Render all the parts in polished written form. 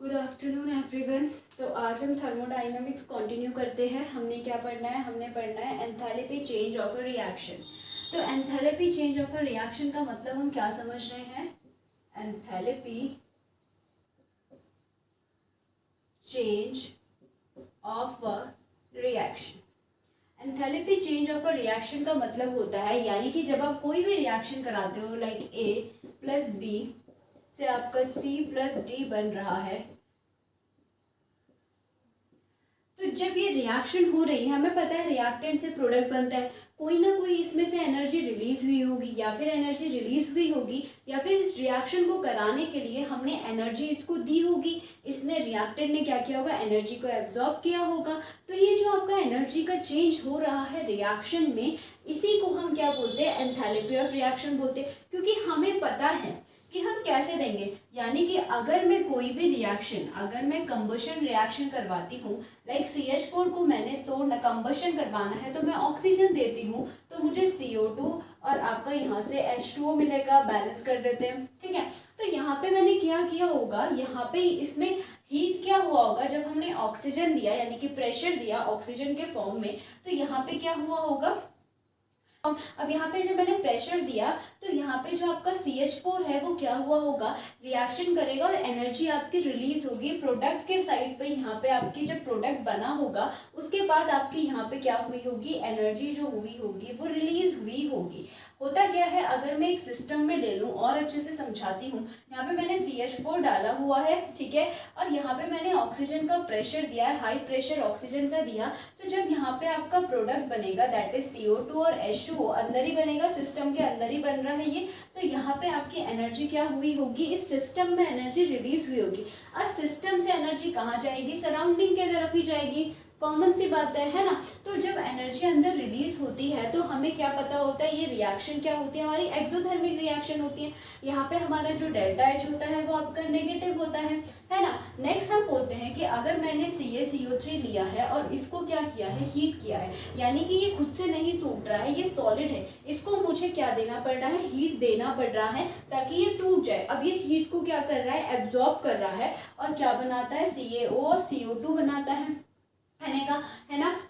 Good afternoon everyone. तो आज हम थर्मोडाइनमिक्स कंटिन्यू करते हैं। हमने क्या पढ़ना है? हमने पढ़ना है enthalpy change of a reaction. तो enthalpy change of a reaction का मतलब हम क्या समझ रहे हैं? Enthalpy change of a reaction. Enthalpy change of a reaction का मतलब होता है, यानी कि जब आप कोई भी रिएक्शन कराते हो, लाइक ए प्लस बी से आपका सी प्लस डी बन रहा है, तो जब ये रिएक्शन हो रही है, हमें पता है रिएक्टेंट से प्रोडक्ट बनता है, कोई ना कोई इसमें से एनर्जी रिलीज हुई होगी, या फिर एनर्जी रिलीज हुई होगी, या फिर इस रिएक्शन को कराने के लिए हमने एनर्जी इसको दी होगी। इसने रिएक्टेंट ने क्या किया होगा? एनर्जी को एब्जॉर्ब किया होगा। तो ये जो आपका एनर्जी का चेंज हो रहा है रिएक्शन में, इसी को हम क्या बोलते हैं? एंथैल्पी ऑफ रिएक्शन बोलते हैं। क्योंकि हमें पता है कि हम कैसे देंगे, यानी कि अगर मैं कोई भी रिएक्शन, अगर मैं कंबशन रिएक्शन करवाती हूँ, लाइक CH4 को मैंने तो कंबशन करवाना है, तो मैं ऑक्सीजन देती हूँ, तो मुझे CO2 और आपका यहाँ से H2O मिलेगा। बैलेंस कर देते हैं, ठीक है। तो यहाँ पे मैंने क्या किया होगा? यहाँ पे इसमें हीट क्या हुआ होगा? जब हमने ऑक्सीजन दिया, यानी कि प्रेशर दिया ऑक्सीजन के फॉर्म में, तो यहाँ पे क्या हुआ होगा? अब यहाँ पे जब मैंने प्रेशर दिया, तो यहाँ पे जो आपका CH4 है वो क्या हुआ होगा? रिएक्शन करेगा और एनर्जी आपकी रिलीज होगी प्रोडक्ट के साइड पे। यहाँ पे आपकी जब प्रोडक्ट बना होगा, उसके बाद आपकी यहाँ पे क्या हुई होगी? एनर्जी जो हुई होगी वो रिलीज हुई होगी। होता क्या है, अगर मैं एक सिस्टम में ले लूँ और अच्छे से समझाती हूँ, यहाँ पे मैंने CH4 डाला हुआ है, ठीक है, और यहाँ पे मैंने ऑक्सीजन का प्रेशर दिया है, हाई प्रेशर ऑक्सीजन का दिया। तो जब यहाँ पे आपका प्रोडक्ट बनेगा, दैट इज CO2 और H2O, अंदर ही बनेगा, सिस्टम के अंदर ही बन रहा है ये, तो यहाँ पे आपकी एनर्जी क्या हुई होगी? इस सिस्टम में एनर्जी रिलीज हुई होगी। अब सिस्टम से एनर्जी कहाँ जाएगी? सराउंडिंग के तरफ ही जाएगी। कॉमन सी बात है ना। तो जब एनर्जी अंदर रिलीज होती है, तो हमें क्या पता होता है? ये रिएक्शन क्या होती है? हमारी एक्सोथर्मिक रिएक्शन होती है। यहाँ पे हमारा जो डेल्टा H होता है वो आपका नेगेटिव होता है ना। नेक्स्ट हम बोलते हैं कि अगर मैंने CaCO3 लिया है और इसको क्या किया है? हीट किया है, यानी कि ये खुद से नहीं टूट रहा है, ये सॉलिड है, इसको मुझे क्या देना पड़ रहा है? हीट देना पड़ रहा है ताकि ये टूट जाए। अब ये हीट को क्या कर रहा है? एब्जॉर्ब कर रहा है, और क्या बनाता है? CaO और CO2 बनाता है ना।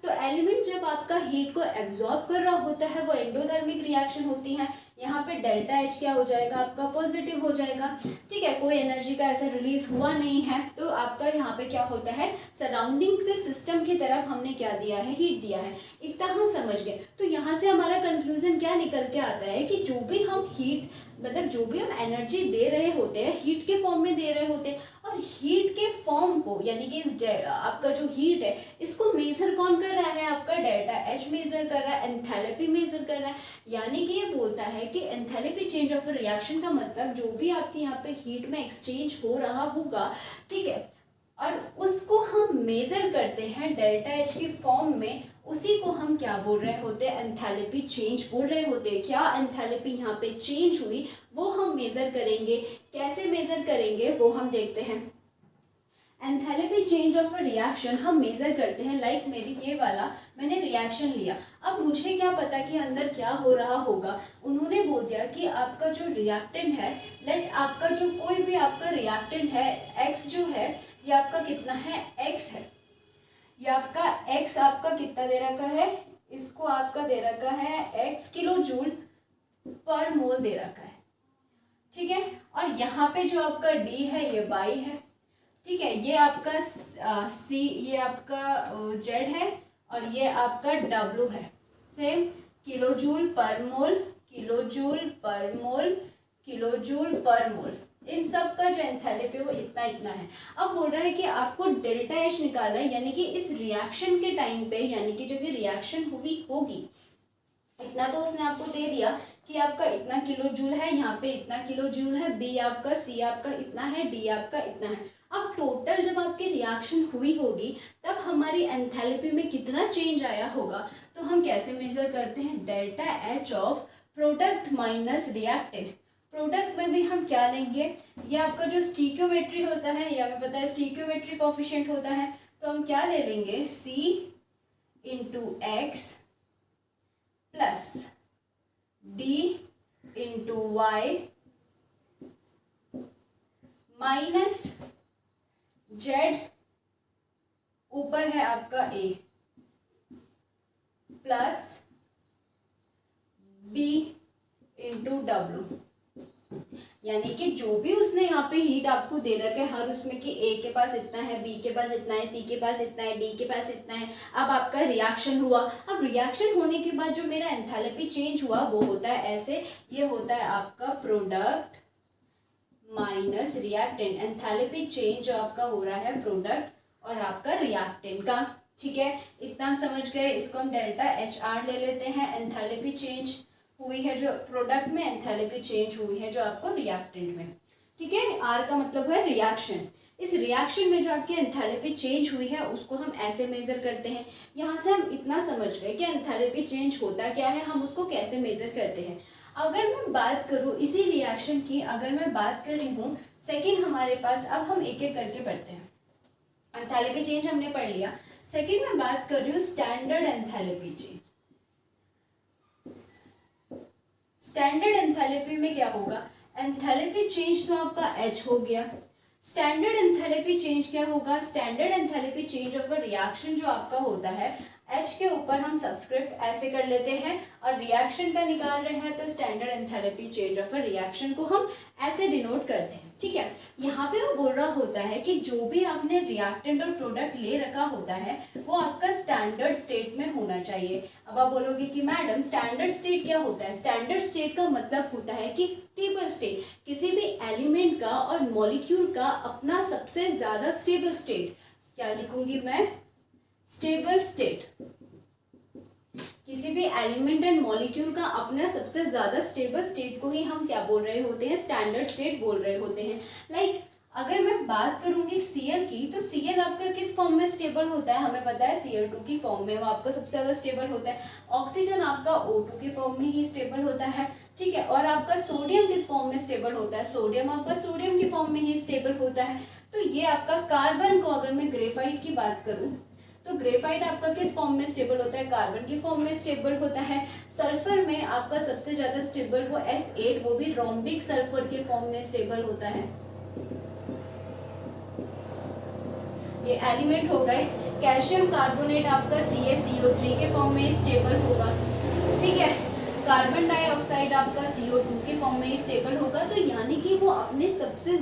तो एलिमेंट जब आपका हीट को एब्जॉर्ब कर रहा होता है, वो एंडोथर्मिक रिएक्शन होती है। यहाँ पे डेल्टा H क्या हो जाएगा? आपका पॉजिटिव हो जाएगा, ठीक है। कोई एनर्जी का ऐसा रिलीज हुआ नहीं है, तो आपका यहाँ पे क्या होता है? सराउंडिंग से सिस्टम की तरफ हमने क्या दिया है? हीट दिया है। इतना हम समझ गए। तो यहाँ से हमारा कंक्लूजन क्या निकल के आता है कि जो भी हम हीट, मतलब जो भी हम एनर्जी दे रहे होते हैं, हीट के फॉर्म में दे रहे होते हैं, और हीट के फॉर्म को, यानी कि इस आपका जो हीट है, इसको मेजर कौन कर रहा है? आपका डेल्टा H मेजर कर रहा है, एंथैल्पी मेजर कर रहा है। यानी कि ये बोलता है कि enthalpy change of a reaction का मतलब जो भी आपके यहाँ पे हीट में एक्सचेंज हो रहा होगा, ठीक है, और उसको हम मेजर करते हैं डेल्टा H की फॉर्म में, उसी को हम क्या बोल रहे होते हैं? एंथैल्पी चेंज बोल रहे होते हैं। क्या एंथैल्पी यहाँ पे चेंज हुई वो हम मेजर करेंगे। कैसे मेजर करेंगे वो हम देखते हैं। Enthalpy change of a reaction हम मेजर करते हैं, लाइक मेरी ये वाला मैंने रिएक्शन लिया। अब मुझे क्या पता कि अंदर क्या हो रहा होगा? उन्होंने बोल दिया कि आपका जो रिएक्टेंट है, लेट आपका जो कोई भी आपका रिएक्टेंट है, X जो है, ये आपका कितना है? X है। ये आपका X आपका कितना दे रखा है? इसको आपका दे रखा है X किलो जूल पर मोल दे रखा है, ठीक है। और यहाँ पे जो आपका D है ये Y है, ठीक है। ये आपका C, ये आपका Z है, और ये आपका W है। सेम किलो जूल पर मोल, किलो जूल पर मोल, किलो जूल पर मोल, इन सब का जो एंथैल्पी वो इतना इतना है। अब बोल रहा है कि आपको डेल्टा H निकालना है, यानी कि इस रिएक्शन के टाइम पे, यानी कि जब ये रिएक्शन हुई होगी, इतना तो उसने आपको दे दिया कि आपका इतना किलो जूल है, यहाँ पे इतना किलो जूल है, B आपका, C आपका इतना है, D आपका इतना है। अब टोटल जब आपकी रिएक्शन हुई होगी, तब हमारी एंथैल्पी में कितना चेंज आया होगा? तो हम कैसे मेजर करते हैं? Delta H of product minus reactant. Product में भी हम क्या लेंगे? ये आपका जो स्टीक्योमेट्री होता है, या हमें पता है स्टीक्योमेट्री कोफिशिएंट होता है, तो हम क्या ले लेंगे? C into X plus D into Y minus Z ऊपर है आपका ए प्लस बी इंटू डब्ल्यू, यानी कि जो भी उसने यहाँ पे हीट आपको दे रखा है हर उसमें कि ए के पास इतना है, बी के पास इतना है, सी के पास इतना है, डी के पास इतना है। अब आपका रिएक्शन हुआ, अब रिएक्शन होने के बाद जो मेरा एंथैल्पी चेंज हुआ वो होता है ऐसे, ये होता है आपका product minus reactant. Enthalpy change जो आपका हो रहा है प्रोडक्ट और आपका रिएक्टेंट का, ठीक है, इतना हम समझ गए। इसको हम डेल्टा एच आर ले लेते हैं। एंथैल्पी चेंज हुई है जो प्रोडक्ट में, एंथैल्पी चेंज हुई है जो आपको रिएक्टेंट में, ठीक है। आर का मतलब है रिएक्शन। इस रिएक्शन में जो आपकी एंथैल्पी चेंज हुई है उसको हम ऐसे मेजर करते हैं। यहाँ से हम इतना समझ गए कि एंथैल्पी चेंज होता क्या है, हम उसको कैसे मेजर करते हैं। अगर मैं बात करूँ इसी रिएक्शन की, अगर मैं बात कर रही हूँ सेकेंड हमारे पास, अब हम एक एक करके पढ़ते हैं। एंथैल्पी चेंज हमने पढ़ लिया। सेकेंड मैं बात कर रही हूँ standard enthalpy change. Standard enthalpy में क्या होगा, एंथैल्पी चेंज तो आपका H हो गया। स्टैंडर्ड एंथैल्पी चेंज क्या होगा, standard enthalpy change of a reaction जो आपका होता है H के ऊपर हम सब्सक्रिप्ट ऐसे कर लेते हैं और रिएक्शन का निकाल रहे हैं तो standard enthalpy change of a reaction को हम ऐसे डिनोट करते हैं, ठीक है। यहाँ पे वो बोल रहा होता है कि जो भी आपने रिएक्टेंट और प्रोडक्ट ले रखा होता है वो आपका स्टैंडर्ड स्टेट में होना चाहिए। अब आप बोलोगे कि मैडम स्टैंडर्ड स्टेट क्या होता है, स्टैंडर्ड स्टेट का मतलब होता है कि स्टेबल स्टेट, किसी भी एलिमेंट का और मॉलिक्यूल का अपना सबसे ज्यादा स्टेबल स्टेट, क्या लिखूंगी मैं, स्टेबल स्टेट, किसी भी एलिमेंट एंड मॉलिक्यूल का अपना सबसे ज्यादा स्टेबल स्टेट को ही हम क्या बोल रहे होते हैं, स्टैंडर्ड स्टेट बोल रहे होते हैं। लाइक अगर मैं बात करूंगी Cl की, तो Cl आपका किस फॉर्म में स्टेबल होता है, हमें पता है Cl2 की फॉर्म में वो आपका सबसे ज्यादा स्टेबल होता है। ऑक्सीजन आपका O2 के फॉर्म में ही स्टेबल होता है, ठीक है। और आपका सोडियम किस फॉर्म में स्टेबल होता है, सोडियम आपका सोडियम के फॉर्म में ही स्टेबल होता है। तो ये आपका कार्बन को, अगर मैं ग्रेफाइट की बात करूं तो ग्रेफाइट आपका किस फॉर्म में स्टेबल होता है, कार्बन के फॉर्म में स्टेबल होता है। सल्फर में आपका सबसे ज्यादा स्टेबल वो S8, वो भी रोम्बिक सल्फर के फॉर्म में स्टेबल होता है। ये एलिमेंट हो गए। कैल्शियम कार्बोनेट आपका CaCO3 के फॉर्म में स्टेबल होगा, ठीक है। कार्बन डाइऑक्साइड आपका CO2 के फॉर्म में स्टेबल होगा। तो यानी कि वो अपने सबसे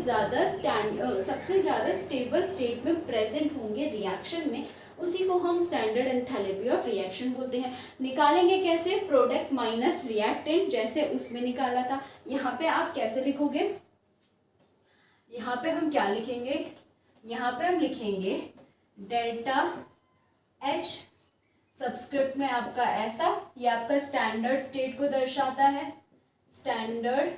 ज्यादा स्टेबल स्टेट में प्रेजेंट होंगे रिएक्शन में, उसी को हम स्टैंडर्ड एंथैल्पी ऑफ रिएक्शन बोलते हैं। निकालेंगे कैसे, प्रोडक्ट माइनस रिएक्टेंट, जैसे उसमें निकाला था। यहाँ पे आप कैसे लिखोगे, यहाँ पे हम क्या लिखेंगे, यहाँ पे हम लिखेंगे डेल्टा H, सब्सक्रिप्ट में आपका ऐसा, ये आपका स्टैंडर्ड स्टेट को दर्शाता है, स्टैंडर्ड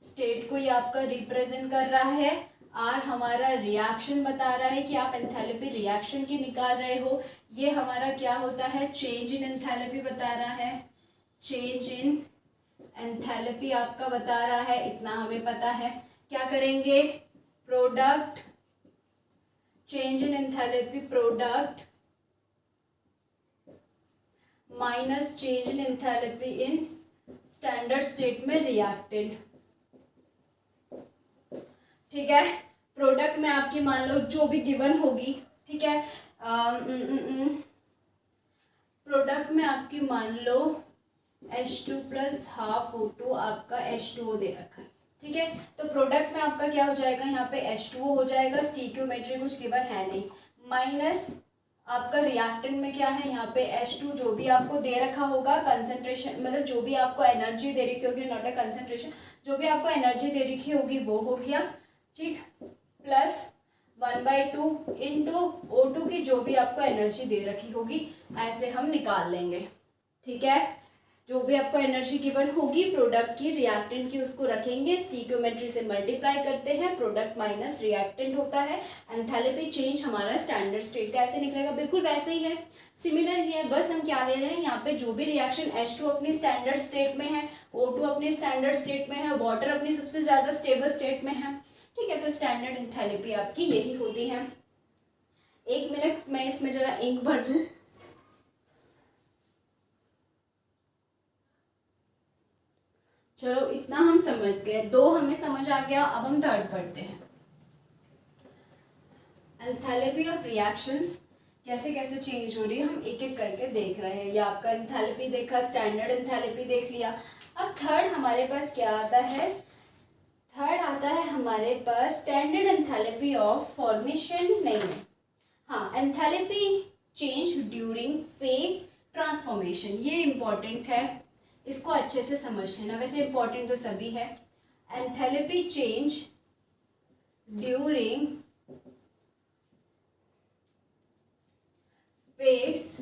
स्टेट को ये आपका रिप्रेजेंट कर रहा है। R हमारा रिएक्शन बता रहा है कि आप एंथैल्पी रिएक्शन की निकाल रहे हो। ये हमारा क्या होता है, चेंज इन एंथैल्पी बता रहा है, चेंज इन एंथैल्पी आपका बता रहा है, इतना हमें पता है। क्या करेंगे, product change in enthalpy product minus change in enthalpy in standard state में रिएक्टेंट, ठीक है। प्रोडक्ट में आपकी मान लो जो भी गिवन होगी, ठीक है, प्रोडक्ट में आपकी मान लो H2 प्लस हाफ O2 आपका H2O दे रखा है, ठीक है। तो प्रोडक्ट में आपका क्या हो जाएगा, यहाँ पे H2O हो जाएगा, स्टीक्योमेट्री कुछ गिवन है नहीं, माइनस आपका रिएक्टेंट में क्या है, यहाँ पे H2 जो भी आपको दे रखा होगा, कंसंट्रेशन मतलब जो भी आपको एनर्जी दे रखी होगी, नॉट अ कंसंट्रेशन, जो भी आपको एनर्जी दे रखी होगी वो हो गया, ठीक, प्लस 1/2 इंटू O2 की जो भी आपको एनर्जी दे रखी होगी, ऐसे हम निकाल लेंगे, ठीक है। जो भी आपको एनर्जी गिवन होगी प्रोडक्ट की, रिएक्टेंट की, उसको रखेंगे, स्टीक्योमेट्री से मल्टीप्लाई करते हैं, प्रोडक्ट माइनस रिएक्टेंट होता है। एंथैल्पी चेंज हमारा स्टैंडर्ड स्टेट का ऐसे निकलेगा, बिल्कुल वैसे ही है, सिमिलर ही है। बस हम क्या ले रहे हैं, यहाँ पे जो भी रिएक्शन H2 अपनी स्टैंडर्ड स्टेट में है, O2 अपनी स्टैंडर्ड स्टेट में है, वाटर अपनी सबसे ज्यादा स्टेबल स्टेट में है, ठीक है। तो स्टैंडर्ड एंथैल्पी आपकी यही होती है। एक मिनट मैं इसमें जरा इंक भर दूं। चलो इतना हम समझ गए, 2 हमें समझ आ गया। अब हम थर्ड पढ़ते हैं। एंथैल्पी ऑफ रिएक्शंस कैसे कैसे चेंज हो रही है हम एक एक करके देख रहे हैं। ये आपका एंथैल्पी देखा, स्टैंडर्ड एंथैल्पी देख लिया। अब थर्ड हमारे पास क्या आता है? थर्ड आता है हमारे पास स्टैंडर्ड एंथैल्पी ऑफ फॉर्मेशन नहीं है, हाँ, enthalpy change during phase transformation. ये इंपॉर्टेंट है, इसको अच्छे से समझ लेना। वैसे इंपॉर्टेंट तो सभी है। Enthalpy change during phase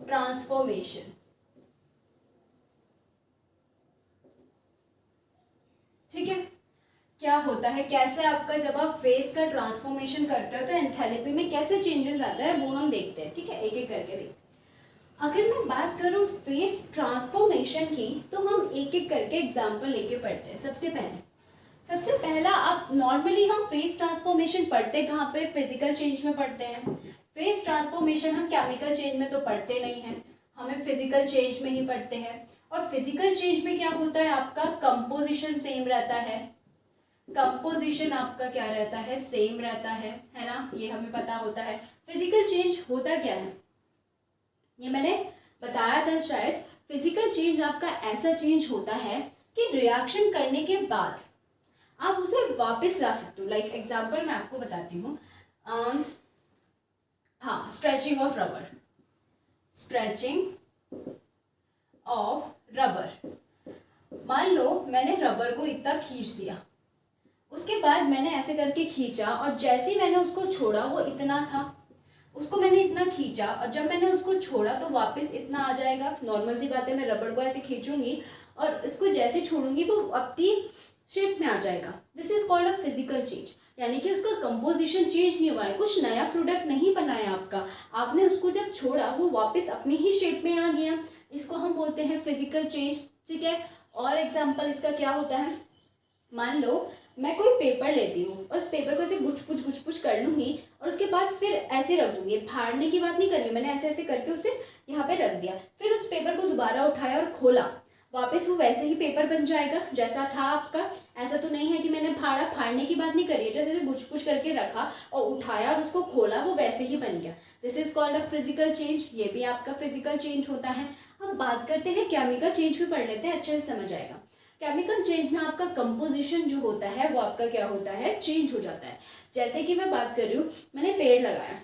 transformation, ठीक है। क्या होता है, कैसे आपका जब आप फेज का ट्रांसफॉर्मेशन करते हो तो एंथैल्पी में कैसे चेंजेस आता है वो हम देखते हैं, ठीक है, एक एक करके देखते हैं। अगर मैं बात करूँ फेज ट्रांसफॉर्मेशन की तो हम एक एक करके एग्जाम्पल लेके पढ़ते हैं। सबसे पहला आप नॉर्मली हम फेज ट्रांसफॉर्मेशन पढ़ते कहाँ पे? फिजिकल चेंज में पढ़ते हैं। फेज ट्रांसफॉर्मेशन हम केमिकल चेंज में तो पढ़ते नहीं हैं, हमें फिजिकल चेंज में ही पढ़ते हैं। और फिजिकल चेंज में क्या होता है? आपका कंपोजिशन सेम रहता है, कंपोजिशन आपका क्या रहता है? सेम रहता है ना, ये हमें पता होता है। फिजिकल चेंज होता क्या है ये मैंने बताया था शायद। फिजिकल चेंज आपका ऐसा चेंज होता है कि रिएक्शन करने के बाद आप उसे वापस ला सकते हो। लाइक एग्जांपल मैं आपको बताती हूँ, हाँ, stretching of rubber, stretching of rubber. मान लो मैंने रबर को इतना खींच दिया, उसके बाद मैंने ऐसे करके खींचा और जैसे ही मैंने उसको छोड़ा वो इतना था, उसको मैंने इतना खींचा और जब मैंने उसको छोड़ा तो वापस इतना आ जाएगा। नॉर्मल सी बात है, मैं रबर को ऐसे खींचूंगी और इसको जैसे छोड़ूंगी वो अपनी शेप में आ जाएगा। This is called a physical change, यानी कि उसका कंपोजिशन चेंज नहीं हुआ है, कुछ नया प्रोडक्ट नहीं बनाया आपका, आपने उसको जब छोड़ा वो वापस अपनी ही शेप में आ गया। इसको हम बोलते हैं फिजिकल चेंज, ठीक है। और एग्जाम्पल इसका क्या होता है, मान लो मैं कोई पेपर लेती हूँ और उस पेपर को ऐसे गुच पुछ कर लूँगी और उसके बाद फिर ऐसे रख दूँगी। फाड़ने की बात नहीं करी, मैंने ऐसे ऐसे करके उसे यहाँ पे रख दिया, फिर उस पेपर को दोबारा उठाया और खोला, वापस वो वैसे ही पेपर बन जाएगा जैसा था आपका। ऐसा तो नहीं है कि मैंने फाड़ने की बात नहीं करी है, जैसे गुच पुछ करके रखा और उठाया और उसको खोला, वो वैसे ही बन गया। This is called a physical change, ये भी आपका फिजिकल चेंज होता है। हम बात करते हैं केमिकल चेंज भी पढ़ लेते हैं, अच्छे से समझ आएगा। केमिकल चेंज में आपका कंपोजिशन जो होता है वो आपका क्या होता है? चेंज हो जाता है। जैसे कि मैं बात कर रही हूँ, मैंने पेड़ लगाया,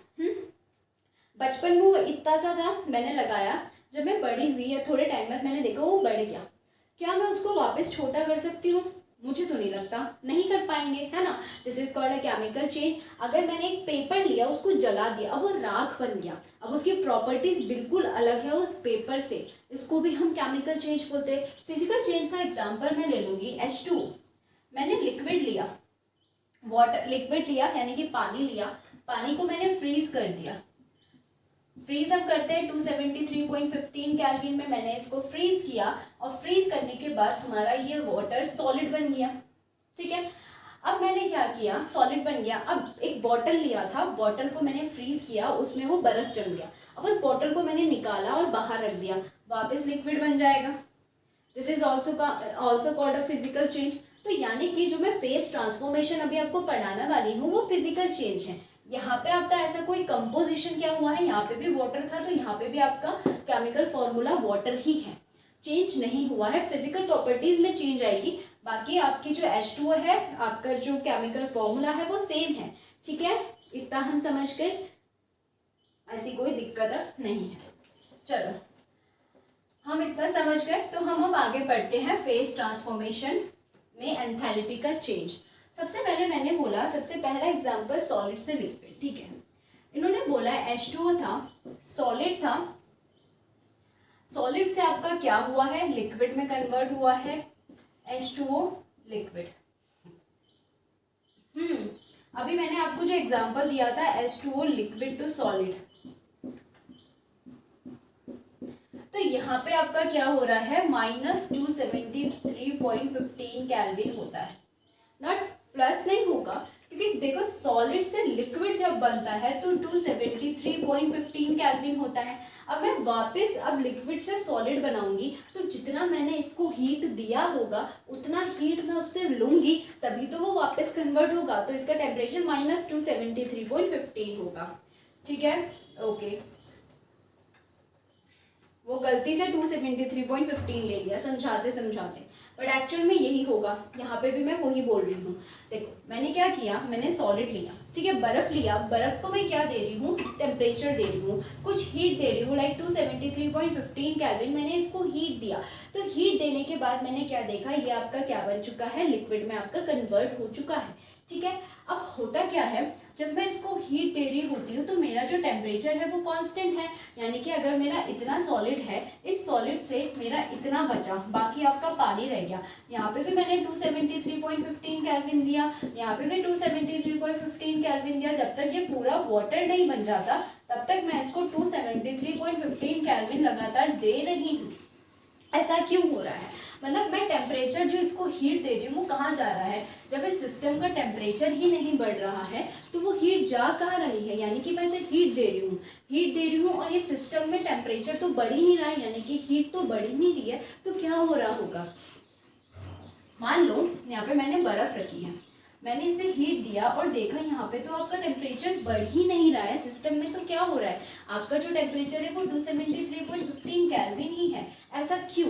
बचपन में वो इतना सा था, मैंने लगाया, जब मैं बड़ी हुई या थोड़े टाइम बाद मैंने देखा वो बढ़ गया। क्या मैं उसको वापस छोटा कर सकती हूँ? मुझे तो नहीं लगता, नहीं कर पाएंगे, है ना। This is called a chemical change. अगर मैंने एक पेपर लिया, उसको जला दिया, अब वो राख बन गया, अब उसकी प्रॉपर्टीज बिल्कुल अलग है उस पेपर से, इसको भी हम केमिकल चेंज बोलते हैं। फिजिकल चेंज का एग्जांपल मैं ले लूंगी H2O। मैंने लिक्विड लिया, वाटर लिक्विड लिया यानी कि पानी लिया, पानी को मैंने फ्रीज कर दिया। फ्रीज हम करते हैं 273.15 केल्विन में, मैंने इसको फ्रीज किया और फ्रीज करने के बाद हमारा ये वाटर सॉलिड बन गया, ठीक है। अब मैंने क्या किया, सॉलिड बन गया। अब एक बॉटल लिया था, बॉटल को मैंने फ्रीज किया, उसमें वो बर्फ जम गया। अब उस बॉटल को मैंने निकाला और बाहर रख दिया, वापस लिक्विड बन जाएगा। This is also called a physical change. तो यानी कि जो मैं फेज ट्रांसफॉर्मेशन अभी आपको पढ़ाने वाली हूँ वो फिजिकल चेंज है। यहाँ पे आपका ऐसा कोई कंपोजिशन क्या हुआ है, यहाँ पे भी वाटर था तो यहाँ पे भी आपका केमिकल फॉर्मूला वाटर ही है, चेंज नहीं हुआ है। फिजिकल प्रॉपर्टीज में चेंज आएगी, बाकी आपकी जो H2O है, आपका जो केमिकल फॉर्मूला है वो सेम है, ठीक है। इतना हम समझ गए, ऐसी कोई दिक्कत नहीं है। चलो हम इतना समझ गए, तो हम अब आगे बढ़ते हैं फेज ट्रांसफॉर्मेशन में एंथैल्पी का चेंज। सबसे पहले मैंने बोला, सबसे पहला एग्जांपल सॉलिड से लिक्विड, ठीक है। इन्होंने बोला H2O था, सॉलिड था, सॉलिड से आपका क्या हुआ है, लिक्विड में कन्वर्ट हुआ है, H2O लिक्विड। अभी मैंने आपको जो एग्जांपल दिया था H2O लिक्विड टू सॉलिड, तो यहाँ पे आपका क्या हो रहा है, -273.15 केल्विन होता है, नॉट प्लस नहीं होगा क्योंकि देखो सॉलिड से लिक्विड जब बनता है तो 273.15 केल्विन होता है। अब मैं वापस अब लिक्विड से सॉलिड बनाऊंगी तो जितना मैंने इसको हीट दिया होगा उतना हीट मैं उससे लूंगी, तभी तो वो वापस कन्वर्ट होगा। तो इसका टेम्परेचर -273.15 होगा। ठीक है, ओके। वो गलती से 273.15 ले लिया समझाते समझाते, बट एक्चुअल में यही होगा। यहाँ पे भी मैं वही बोल रही हूँ। देखो मैंने क्या किया, मैंने सॉलिड लिया, ठीक है, बर्फ़ लिया, बर्फ़ को मैं क्या दे रही हूँ, टेम्परेचर दे रही हूँ, कुछ हीट दे रही हूँ, लाइक 273.15 केल्विन मैंने इसको हीट दिया। तो हीट देने के बाद मैंने क्या देखा, ये आपका क्या बन चुका है, लिक्विड में आपका कन्वर्ट हो चुका है। ठीक है, अब होता क्या है, जब मैं इसको हीट दे रही होती हूँ तो मेरा जो टेम्परेचर है वो कांस्टेंट है, यानी कि अगर मेरा इतना सॉलिड है, इस सॉलिड से मेरा इतना बचा, बाकी आपका पानी रह गया। यहाँ पे भी मैंने 273.15 केल्विन दिया, यहाँ पे भी 273.15 केल्विन दिया। जब तक ये पूरा वाटर नहीं बन जाता तब तक मैं इसको 273.15 केल्विन लगातार दे रही हूँ। ऐसा क्यों हो रहा है, मतलब मैं टेम्परेचर जो इसको हीट दे रही हूँ वो कहाँ जा रहा है, जब इस सिस्टम का टेम्परेचर ही नहीं बढ़ रहा है तो वो हीट जा कहाँ रही है, यानी कि मैं इसे हीट दे रही हूँ और ये सिस्टम में टेम्परेचर तो बढ़ ही नहीं रहा है, यानी कि हीट तो बढ़ ही नहीं रही है। तो क्या हो रहा होगा, मान लो यहाँ पे मैंने बर्फ़ रखी है, मैंने इसे हीट दिया और देखा यहाँ पे तो आपका टेम्परेचर बढ़ ही नहीं रहा है सिस्टम में। तो क्या हो रहा है, आपका जो टेम्परेचर है वो 273.15 केल्विन ही है। ऐसा क्यों,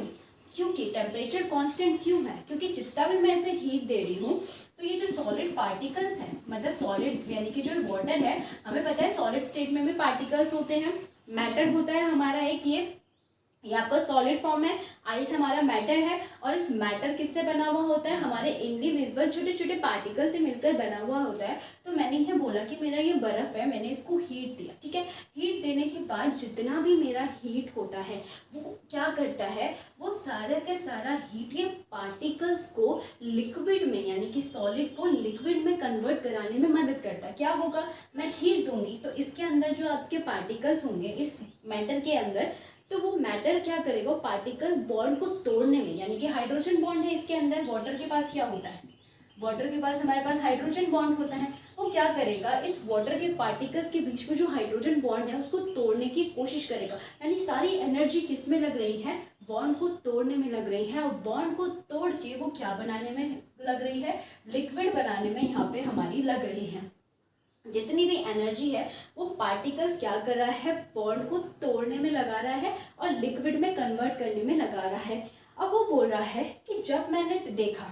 क्योंकि टेम्परेचर कांस्टेंट क्यों है, क्योंकि जितना भी मैं इसे हीट दे रही हूँ तो ये जो सॉलिड पार्टिकल्स हैं, मतलब सॉलिड यानी कि जो वाटर है, हमें पता है सॉलिड स्टेट में भी पार्टिकल्स होते हैं, मैटर होता है हमारा एक, ये आपका सॉलिड फॉर्म है, आइस हमारा मैटर है, और इस मैटर किससे बना हुआ होता है, हमारे इंडिविजुअल छोटे छोटे पार्टिकल से मिलकर बना हुआ होता है। तो मैंने ये बोला कि मेरा ये बर्फ़ है, मैंने इसको हीट दिया, ठीक है, हीट देने के बाद जितना भी मेरा हीट होता है वो क्या करता है, वो सारा का सारा हीट ये पार्टिकल्स को लिक्विड में, यानी कि सॉलिड को लिक्विड में कन्वर्ट कराने में मदद करता है। क्या होगा, मैं हीट दूंगी तो इसके अंदर जो आपके पार्टिकल्स होंगे इस मैटर के अंदर, तो वो मैटर क्या करेगा, पार्टिकल बॉन्ड को तोड़ने में, यानी कि हाइड्रोजन बॉन्ड है इसके अंदर, वाटर के पास क्या होता है, वाटर के पास हमारे पास हाइड्रोजन बॉन्ड होता है, वो क्या करेगा, इस वाटर के पार्टिकल्स के बीच में जो हाइड्रोजन बॉन्ड है उसको तोड़ने की कोशिश करेगा। यानी सारी एनर्जी किस में लग रही है, बॉन्ड को तोड़ने में लग रही है, और बॉन्ड को तोड़ के वो क्या बनाने में लग रही है, लिक्विड बनाने में यहाँ पे हमारी लग रही है। जितनी भी एनर्जी है वो पार्टिकल्स क्या कर रहा है, बॉन्ड को तोड़ने में लगा रहा है और लिक्विड में कन्वर्ट करने में लगा रहा है। अब वो बोल रहा है कि जब मैंने देखा,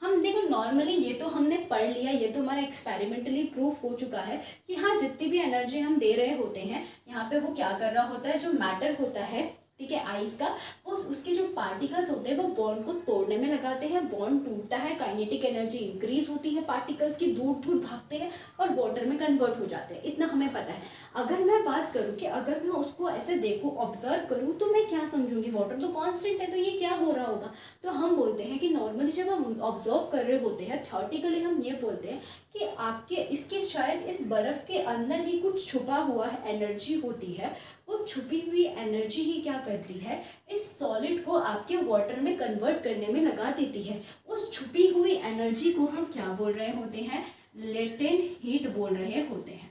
हम देखो नॉर्मली ये तो हमने पढ़ लिया, ये तो हमारा एक्सपेरिमेंटली प्रूफ हो चुका है कि हाँ जितनी भी एनर्जी हम दे रहे होते हैं यहाँ पे वो क्या कर रहा होता है, जो मैटर होता है, ठीक है, आइस का, उसके जो पार्टिकल्स होते हैं वो बॉन्ड को तोड़ने में लगाते हैं, बॉन्ड टूटता है, काइनेटिक एनर्जी इंक्रीज होती है, पार्टिकल्स की दूर दूर भागते हैं और वाटर में कन्वर्ट हो जाते हैं, इतना हमें पता है। अगर मैं बात करूँ कि अगर मैं उसको ऐसे देखूँ, ऑब्जर्व करूँ, तो मैं क्या समझूंगी, वाटर तो कांस्टेंट है तो ये क्या हो रहा होगा। तो हम बोलते हैं कि नॉर्मली जब हम ऑब्जर्व कर रहे होते हैं, थ्योरेटिकली हम ये बोलते हैं कि आपके इसके शायद इस बर्फ़ के अंदर ही कुछ छुपा हुआ एनर्जी होती है, वो छुपी हुई एनर्जी ही क्या करती है, इस सॉलिड को आपके वाटर में कन्वर्ट करने में लगा देती है। उस छुपी हुई एनर्जी को हम क्या बोल रहे होते हैं, लेटेंट हीट बोल रहे होते हैं,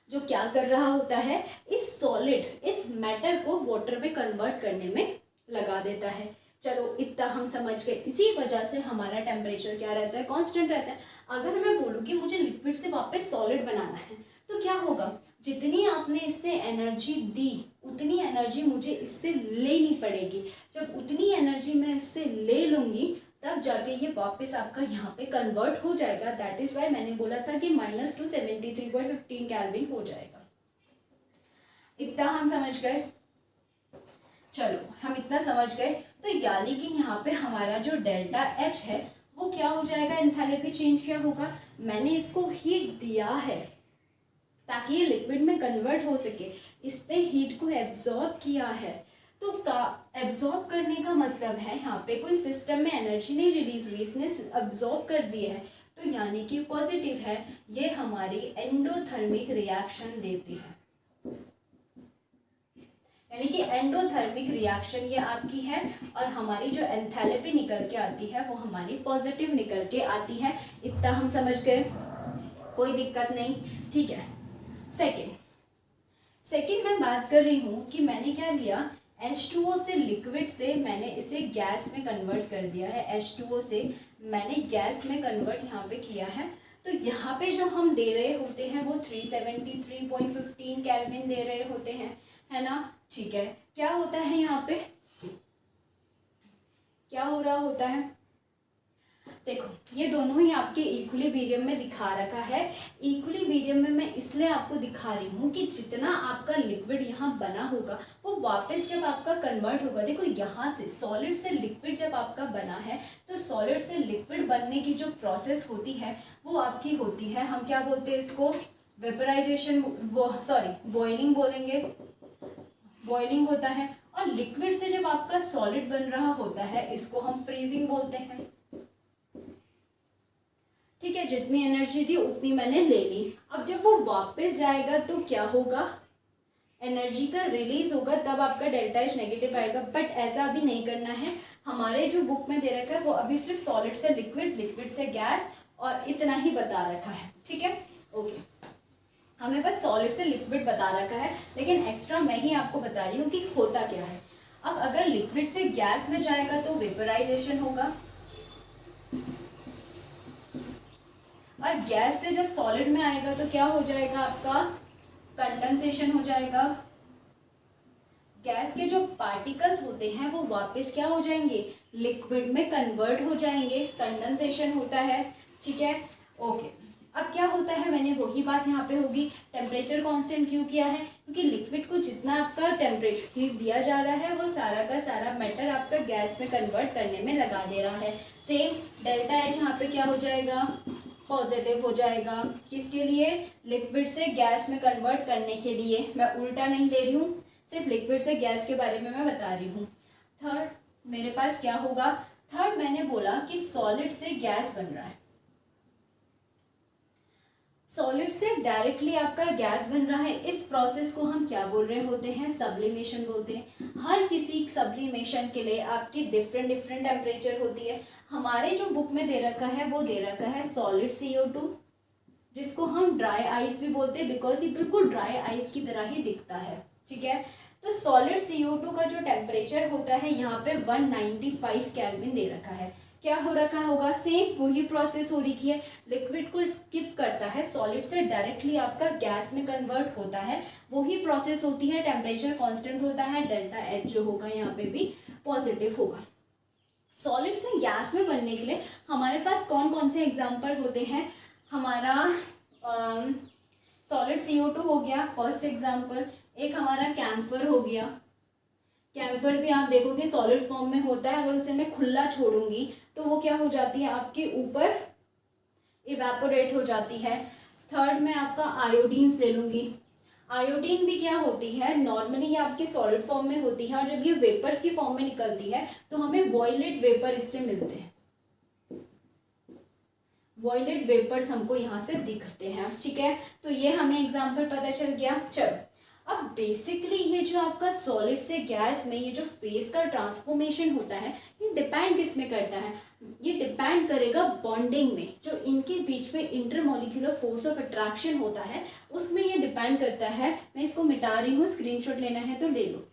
जो क्या कर रहा होता है, इस सॉलिड, इस मैटर को वाटर में कन्वर्ट करने में लगा देता है। चलो इतना हम समझ गए, इसी वजह से हमारा टेम्परेचर क्या रहता है, कांस्टेंट रहता है। अगर मैं बोलूँ कि मुझे लिक्विड से वापस सॉलिड बनाना है तो क्या होगा, जितनी आपने इससे एनर्जी दी उतनी एनर्जी मुझे इससे लेनी पड़ेगी। जब उतनी एनर्जी मैं इससे ले लूँगी तब जाके ये वापस आपका यहाँ पे कन्वर्ट हो जाएगा। दैट इज़ वाई मैंने बोला था कि -273.15 केल्विन हो जाएगा। इतना हम समझ गए, चलो हम इतना समझ गए। तो यानी कि यहाँ पे हमारा जो डेल्टा एच है वो क्या हो जाएगा, एंथैल्पी चेंज क्या होगा, मैंने इसको हीट दिया है ताकि ये लिक्विड में कन्वर्ट हो सके, इसने हीट को एब्जॉर्ब किया है। तो एब्जॉर्ब करने का मतलब है यहाँ पे कोई सिस्टम में एनर्जी नहीं रिलीज हुई, इसने एब्जॉर्ब कर दिया है, तो यानी कि पॉजिटिव है, ये हमारी एंडोथर्मिक रिएक्शन देती है। यानी कि एंडोथर्मिक रिएक्शन ये आपकी है, और हमारी जो एंथैल्पी निकल के आती है वो हमारी पॉजिटिव निकल के आती है। इतना हम समझ गए, कोई दिक्कत नहीं, ठीक है। सेकंड मैं बात कर रही हूँ कि मैंने क्या लिया, H2O से लिक्विड से मैंने इसे गैस में कन्वर्ट कर दिया है। H2O से मैंने गैस में कन्वर्ट यहाँ पे किया है। तो यहाँ पे जो हम दे रहे होते हैं वो 373.15 केल्विन दे रहे होते हैं, है ना, ठीक है। क्या होता है यहाँ पे, क्या हो रहा होता है, देखो ये दोनों ही आपके इक्विलिब्रियम में दिखा रखा है। इक्विलिब्रियम में मैं इसलिए आपको दिखा रही हूँ कि जितना आपका लिक्विड यहाँ बना होगा वो वापस जब आपका कन्वर्ट होगा, देखो यहाँ से सॉलिड से लिक्विड जब आपका बना है तो सॉलिड से लिक्विड बनने की जो प्रोसेस होती है वो आपकी होती है, हम क्या बोलते हैं इसको, वेपराइजेशन, वो सॉरी बॉइलिंग बोलेंगे, बॉइलिंग होता है। और लिक्विड से जब आपका सॉलिड बन रहा होता है इसको हम फ्रीजिंग बोलते हैं, ठीक है। जितनी एनर्जी थी उतनी मैंने ले ली। अब जब वो वापस जाएगा तो क्या होगा, एनर्जी का रिलीज होगा, तब आपका डेल्टा एच नेगेटिव आएगा। बट ऐसा अभी नहीं करना है, हमारे जो बुक में दे रखा है वो अभी सिर्फ सॉलिड से लिक्विड, लिक्विड से गैस और इतना ही बता रखा है, ठीक है, ओके। हमें बस सॉलिड से लिक्विड बता रखा है, लेकिन एक्स्ट्रा मैं ही आपको बता रही हूँ कि होता क्या है। अब अगर लिक्विड से गैस में जाएगा तो वेपराइजेशन होगा, और गैस से जब सॉलिड में आएगा तो क्या हो जाएगा, आपका कंडेंसेशन हो जाएगा। गैस के जो पार्टिकल्स होते हैं वो वापस क्या हो जाएंगे, लिक्विड में कन्वर्ट हो जाएंगे, कंडेंसेशन होता है, ठीक है, ओके। अब क्या होता है, मैंने वही बात यहाँ पे होगी, टेम्परेचर कांस्टेंट क्यों किया है, क्योंकि लिक्विड को जितना आपका टेम्परेचर हीट दिया जा रहा है वो सारा का सारा मैटर आपका गैस में कन्वर्ट करने में लगा दे रहा है। सेम डेल्टा एच यहाँ पे क्या हो जाएगा, पॉजिटिव हो जाएगा, किसके लिए, लिक्विड से गैस में कन्वर्ट करने के लिए। मैं उल्टा नहीं ले रही हूँ, सिर्फ लिक्विड से गैस के बारे में मैं बता रही हूँ। थर्ड मेरे पास क्या होगा, थर्ड मैंने बोला कि सॉलिड से गैस बन रहा है, सॉलिड से डायरेक्टली आपका गैस बन रहा है। इस प्रोसेस को हम क्या बोल रहे होते हैं, सब्लिमेशन बोलते हैं। हर किसी सब्लिमेशन के लिए आपकी डिफरेंट डिफरेंट टेम्परेचर होती है। हमारे जो बुक में दे रखा है वो दे रखा है सॉलिड CO2, जिसको हम ड्राई आइस भी बोलते हैं, बिकॉज ये बिल्कुल ड्राई आइस की तरह ही दिखता है, ठीक है। तो सॉलिड CO2 का जो टेम्परेचर होता है यहाँ पे 195 केल्विन दे रखा है। क्या हो रखा होगा, सेम वही प्रोसेस हो रही है, लिक्विड को स्किप करता है, सॉलिड से डायरेक्टली आपका गैस में कन्वर्ट होता है, वही प्रोसेस होती है। टेम्परेचर कांस्टेंट होता है, डेल्टा एच जो होगा यहाँ पे भी पॉजिटिव होगा। सॉलिड से गैस में बनने के लिए हमारे पास कौन कौन से एग्जाम्पल होते हैं, हमारा सॉलिड CO2 हो गया फर्स्ट एग्जाम्पल, एक हमारा कैम्फर हो गया। कैम्फर भी आप देखोगे सॉलिड फॉर्म में होता है, अगर उसे मैं खुला छोड़ूंगी तो वो क्या हो जाती है, आपके ऊपर इवेपोरेट हो जाती है। थर्ड में आपका आयोडीन्स ले लूँगी। आयोडीन भी क्या होती है, नॉर्मली ये आपके सॉलिड फॉर्म में होती है, और जब ये वेपर्स की फॉर्म में निकलती है तो हमें वॉयलेट वेपर इससे मिलते हैं, वॉयलेट वेपर्स हमको यहाँ से दिखते हैं, ठीक है। तो ये हमें एग्जाम्पल पता चल गया। चलो अब बेसिकली ये जो आपका सॉलिड से गैस में ये जो फेज का ट्रांसफॉर्मेशन होता है ये डिपेंड किस में करता है, ये डिपेंड करेगा बॉन्डिंग में, जो इनके बीच में इंटरमॉलिक्यूलर फोर्स ऑफ अट्रैक्शन होता है उसमें ये डिपेंड करता है। मैं इसको मिटा रही हूँ, स्क्रीनशॉट लेना है तो ले लो,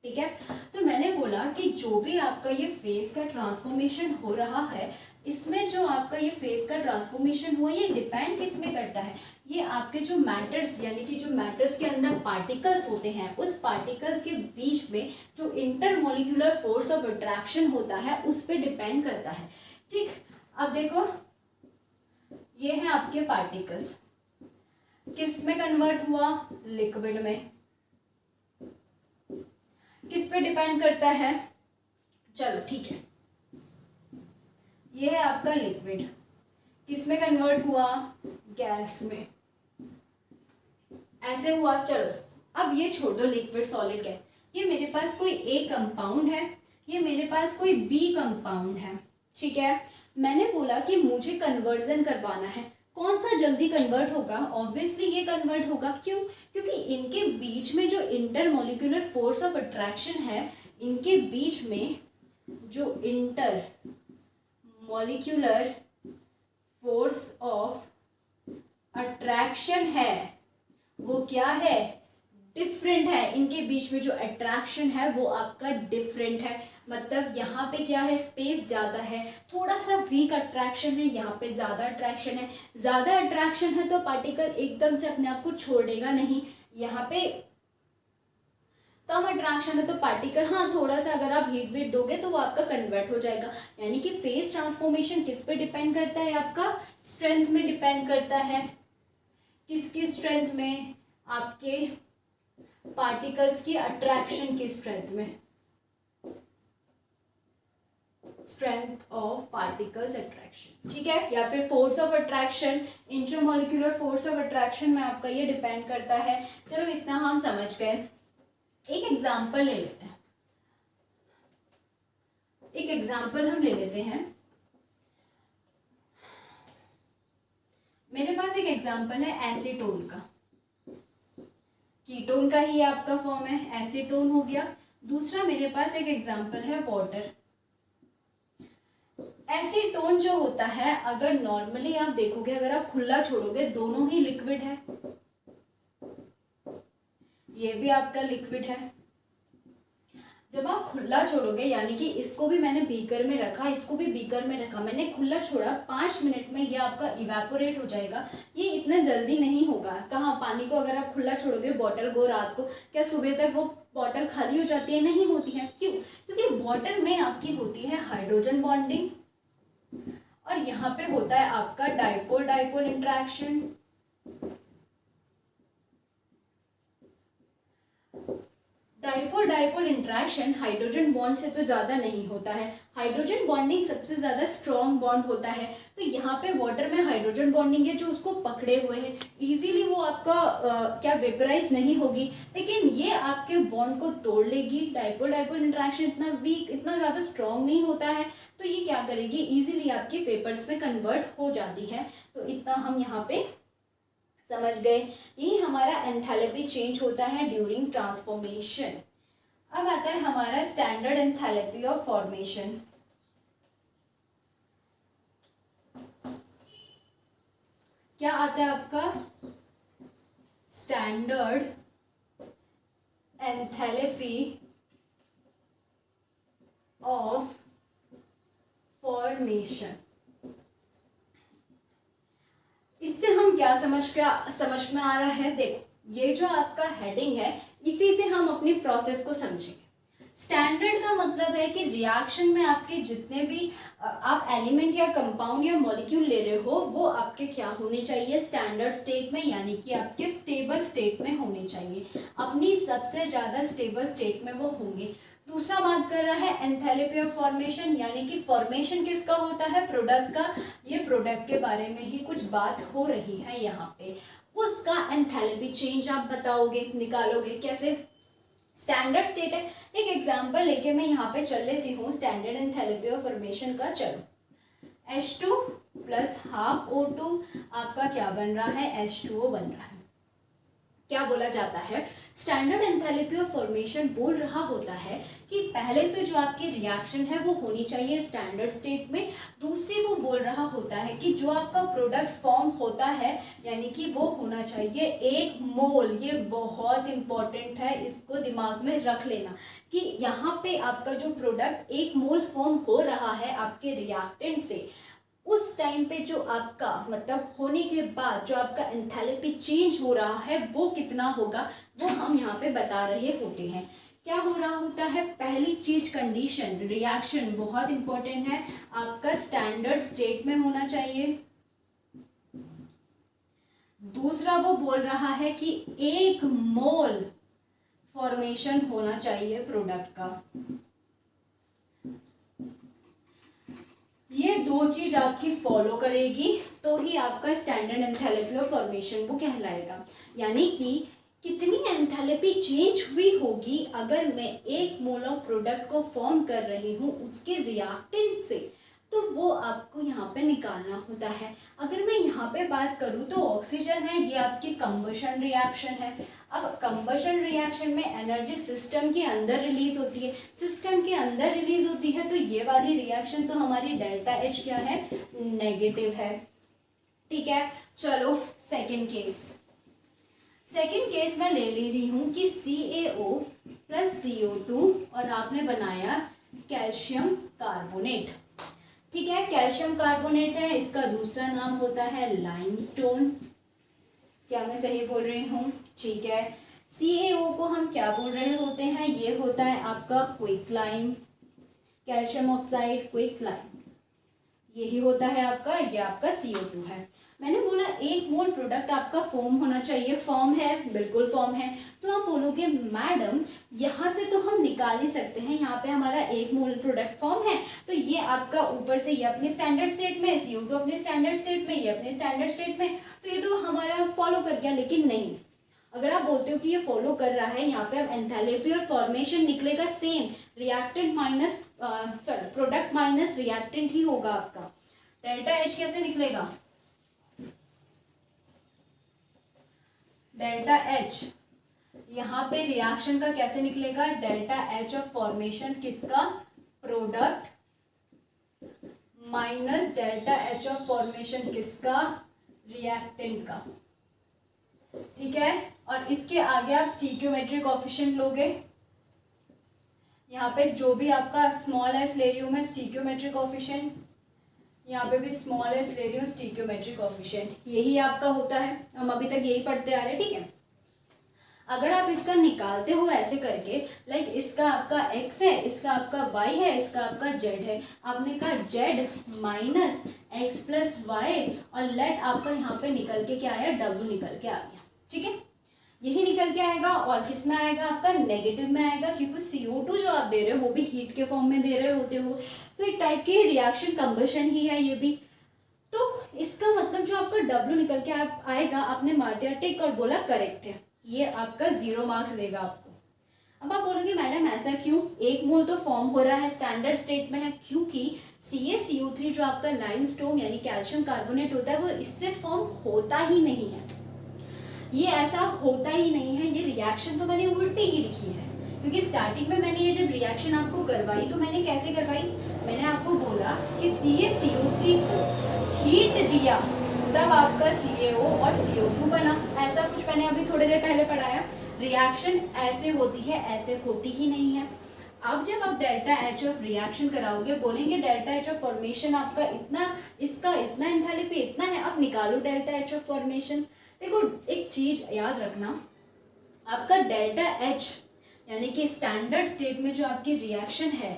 ठीक है। तो मैंने बोला कि जो भी आपका ये फेज का ट्रांसफॉर्मेशन हो रहा है, इसमें जो आपका ये फेज का ट्रांसफॉर्मेशन हुआ ये डिपेंड किस में करता है, ये आपके जो मैटर्स यानी कि जो मैटर्स के अंदर पार्टिकल्स होते हैं उस पार्टिकल्स के बीच में जो इंटरमॉलिक्यूलर फोर्स ऑफ अट्रैक्शन होता है उस पर डिपेंड करता है, ठीक। अब देखो ये है आपके पार्टिकल्स, किस में कन्वर्ट हुआ, लिक्विड में, किस पे डिपेंड करता है, चलो ठीक है, ये है आपका लिक्विड, किस में कन्वर्ट हुआ, गैस में, ऐसे हुआ। चलो अब ये छोड़ दो लिक्विड सॉलिड गैस, ये मेरे पास कोई A कंपाउंड है, ये मेरे पास कोई B कंपाउंड है, ठीक है। मैंने बोला कि मुझे कन्वर्जन करवाना है, कौन सा जल्दी कन्वर्ट होगा? ऑब्वियसली ये कन्वर्ट होगा। क्यों? क्योंकि इनके बीच में जो इंटरमोलिकुलर फोर्स ऑफ अट्रैक्शन है, इनके बीच में जो inter molecular force of attraction है वो क्या है? डिफरेंट है। इनके बीच में जो अट्रैक्शन है वो आपका डिफरेंट है। मतलब यहाँ पे क्या है? स्पेस ज़्यादा है, थोड़ा सा वीक अट्रैक्शन है, यहाँ पे ज़्यादा अट्रैक्शन है। ज़्यादा अट्रैक्शन है तो पार्टिकल एकदम से अपने आप को छोड़ेगा नहीं। यहाँ पे कम अट्रैक्शन है तो पार्टिकल, हाँ थोड़ा सा अगर आप हीट वेट दोगे तो वो आपका कन्वर्ट हो जाएगा। यानी कि फेज ट्रांसफॉर्मेशन किस पे डिपेंड करता है? आपका स्ट्रेंथ में डिपेंड करता है। किसकी स्ट्रेंथ में? आपके पार्टिकल्स की अट्रैक्शन की स्ट्रेंथ में। स्ट्रेंथ ऑफ पार्टिकल्स अट्रैक्शन, ठीक है, या फिर force of attraction, intermolecular force of attraction में आपका ये डिपेंड करता है। चलो इतना हम समझ गए। एक एग्जाम्पल ले लेते हैं। एक एग्जाम्पल हम ले लेते हैं। मेरे पास एक एग्जाम्पल है एसीटोन का। कीटोन का ही आपका फॉर्म है, एसीटोन हो गया। दूसरा मेरे पास एक एग्जाम्पल है वाटर। एसीटोन जो होता है, अगर नॉर्मली आप देखोगे, अगर आप खुला छोड़ोगे, दोनों ही लिक्विड है। ये भी आपका लिक्विड है। जब आप खुला छोड़ोगे, यानी कि इसको भी मैंने बीकर में रखा, इसको भी बीकर में रखा, मैंने खुला छोड़ा, 5 मिनट में ये आपका इवेपोरेट हो जाएगा। ये इतना जल्दी नहीं होगा। कहाँ? पानी को अगर आप खुला छोड़ोगे, बॉटल को रात को, क्या सुबह तक वो बॉटल खाली हो जाती है? नहीं होती है। क्यों? क्योंकि वाटर में आपकी होती है हाइड्रोजन बॉन्डिंग, और यहाँ पे होता है आपका dipole dipole interaction. Dipole dipole interaction hydrogen bond से तो ज़्यादा नहीं होता है। हाइड्रोजन बॉन्डिंग सबसे ज़्यादा स्ट्रॉन्ग बॉन्ड होता है। तो यहाँ पे वाटर में हाइड्रोजन बॉन्डिंग है जो उसको पकड़े हुए है, इजीली वो आपका क्या वेपराइज नहीं होगी, लेकिन ये आपके बॉन्ड को तोड़ लेगी। डाइपोल डाइपोल इंटरेक्शन इतना वीक, इतना ज़्यादा स्ट्रॉन्ग नहीं होता है, तो ये क्या करेगी? इजीली आपके पेपर्स में कन्वर्ट हो जाती है। तो इतना हम यहाँ पे समझ गए। यही हमारा एंथैल्पी चेंज होता है ड्यूरिंग ट्रांसफॉर्मेशन। अब आता है हमारा स्टैंडर्ड एंथैल्पी ऑफ फॉर्मेशन। क्या आता है आपका? Standard enthalpy of formation. इससे हम क्या समझ में आ रहा है? देखो, ये जो आपका हेडिंग है, इसी से हम अपनी प्रोसेस को समझेंगे। स्टैंडर्ड का मतलब है कि रिएक्शन में आपके जितने भी आप एलिमेंट या कंपाउंड या मॉलिक्यूल ले रहे हो, वो आपके क्या होने चाहिए? स्टैंडर्ड स्टेट में, यानी कि आपके स्टेबल स्टेट में होने चाहिए। अपनी सबसे ज़्यादा स्टेबल स्टेट में वो होंगे। दूसरा बात कर रहा है एंथैल्पी ऑफ फॉर्मेशन, यानी कि फॉर्मेशन किसका होता है? प्रोडक्ट का। ये प्रोडक्ट के बारे में ही कुछ बात हो रही है यहाँ पे। उसका एंथैल्पी चेंज आप बताओगे, निकालोगे कैसे? स्टैंडर्ड स्टेट है। एक एग्जांपल लेके मैं यहाँ पे चल लेती हूँ स्टैंडर्ड एंथैल्पी ऑफ फॉर्मेशन का। चलो, H2 प्लस हाफ O2 आपका क्या बन रहा है? H2O बन रहा है। क्या बोला जाता है? स्टैंडर्ड एंथैल्पी ऑफ फॉर्मेशन बोल रहा होता है कि पहले तो जो आपकी रिएक्शन है वो होनी चाहिए स्टैंडर्ड स्टेट में। दूसरी वो बोल रहा होता है कि जो आपका प्रोडक्ट फॉर्म होता है, यानी कि वो होना चाहिए 1 मोल। ये बहुत इंपॉर्टेंट है, इसको दिमाग में रख लेना कि यहाँ पे आपका जो प्रोडक्ट 1 मोल फॉर्म हो रहा है आपके रिएक्टेंट से, उस टाइम पे जो आपका मतलब होने के बाद जो आपका एंथैल्पी चेंज हो रहा है वो कितना होगा, वो हम यहाँ पे बता रहे होते हैं। क्या हो रहा होता है? पहली चीज कंडीशन, रिएक्शन बहुत इंपॉर्टेंट है, आपका स्टैंडर्ड स्टेट में होना चाहिए। दूसरा वो बोल रहा है कि 1 मोल फॉर्मेशन होना चाहिए प्रोडक्ट का। ये 2 चीज आपकी फॉलो करेगी तो ही आपका स्टैंडर्ड एंथैल्पी ऑफ फॉर्मेशन वो कहलाएगा। यानी कि कितनी एंथैल्पी चेंज हुई होगी अगर मैं 1 मोल ऑफ प्रोडक्ट को फॉर्म कर रही हूँ उसके रिएक्टेंट से, तो वो आपको यहाँ पे निकालना होता है। अगर मैं यहाँ पे बात करूँ तो ऑक्सीजन है, ये आपकी कंबशन रिएक्शन है। अब कंबशन रिएक्शन में एनर्जी सिस्टम के अंदर रिलीज होती है, सिस्टम के अंदर रिलीज होती है, तो ये वाली रिएक्शन तो हमारी डेल्टा एच क्या है, नेगेटिव है। ठीक है, चलो सेकेंड केस मैं ले रही हूँ कि CaO प्लस CO2 और आपने बनाया कैल्शियम कार्बोनेट। ठीक है, कैल्शियम कार्बोनेट है, इसका दूसरा नाम होता है लाइमस्टोन। क्या मैं सही बोल रही हूँ? ठीक है, CaO को हम क्या बोल रहे होते हैं, ये होता है आपका क्विकलाइम, कैल्शियम ऑक्साइड क्विकलाइम, यही होता है आपका, ये आपका CO2 है। मैंने बोला 1 मोल प्रोडक्ट आपका फॉर्म होना चाहिए, फॉर्म है, बिल्कुल फॉर्म है। तो आप बोलोगे मैडम यहाँ से तो हम निकाल ही सकते हैं, यहाँ पे हमारा 1 मोल प्रोडक्ट फॉर्म है, तो ये आपका ऊपर से ये अपने स्टैंडर्ड स्टेट में, CO2 अपने स्टैंडर्ड स्टेट में, ये अपने स्टैंडर्ड स्टेट में, तो ये तो हमारा फॉलो कर गया। लेकिन नहीं, अगर आप बोलते हो कि ये फॉलो कर रहा है, यहाँ पे अब एंथैल्पी और फॉर्मेशन निकलेगा same, reactant minus product minus reactant ही होगा आपका। डेल्टा एच कैसे निकलेगा, डेल्टा एच यहाँ पे रिएक्शन का कैसे निकलेगा, डेल्टा एच ऑफ फॉर्मेशन किसका, product, minus delta H of formation किसका, रिएक्टेंट का। ठीक है, और इसके आगे आप स्टीकियोमेट्रिक कोएफिशिएंट लोगे, यहाँ पे जो भी आपका स्मॉल एस ले रही हूँ मैं स्टीकियोमेट्रिक कोएफिशिएंट, यहाँ पे भी स्मॉल एस ले रही हूँ स्टीकियोमेट्रिक कोएफिशिएंट, यही आपका होता है, हम अभी तक यही पढ़ते आ रहे हैं। ठीक है, अगर आप इसका निकालते हो ऐसे करके, लाइक इसका आपका x है, इसका आपका y है, इसका आपका z है, आपने कहा z minus x plus y, और लेट आपका यहाँ पे निकल के क्या आया, w निकल के आ गया। ठीक है, यही निकल के आएगा, और किस में आएगा आपका, नेगेटिव में आएगा, क्योंकि CO2 जो आप दे रहे हो वो भी हीट के फॉर्म में दे रहे होते हो, तो एक टाइप की रिएक्शन कंबशन ही है ये भी। तो इसका मतलब जो आपका W निकल के आएगा, आपने मार दिया टिक और बोला करेक्ट है, ये आपका 0 मार्क्स देगा आपको। अब आप बोलोगे मैडम ऐसा क्यों, 1 मोल तो फॉर्म हो रहा है, स्टैंडर्ड स्टेट में है, क्योंकि CaCO3 जो आपका लाइमस्टोन यानी कैल्शियम कार्बोनेट होता है वो इससे फॉर्म होता ही नहीं है, ये ऐसा होता ही नहीं है। ये रिएक्शन तो मैंने उल्टी ही लिखी है, क्योंकि स्टार्टिंग में मैंने ये जब रिएक्शन आपको करवाई तो मैंने कैसे करवाई, मैंने आपको बोला कि CaCO3 को हीट दिया तब आपका CaO और CO2 बना, ऐसा कुछ मैंने अभी थोड़ी देर पहले पढ़ाया। रिएक्शन ऐसे होती है, ऐसे होती ही नहीं है। अब जब आप डेल्टा एच ऑफ रिएक्शन कराओगे, बोलेंगे डेल्टा एच ऑफ फॉर्मेशन आपका इतना, इसका इतना, एंथैल्पी इतना है, अब निकालो डेल्टा एच ऑफ फॉर्मेशन। देखो एक चीज याद रखना, आपका डेल्टा एच यानी कि स्टैंडर्ड स्टेट में जो आपकी रिएक्शन है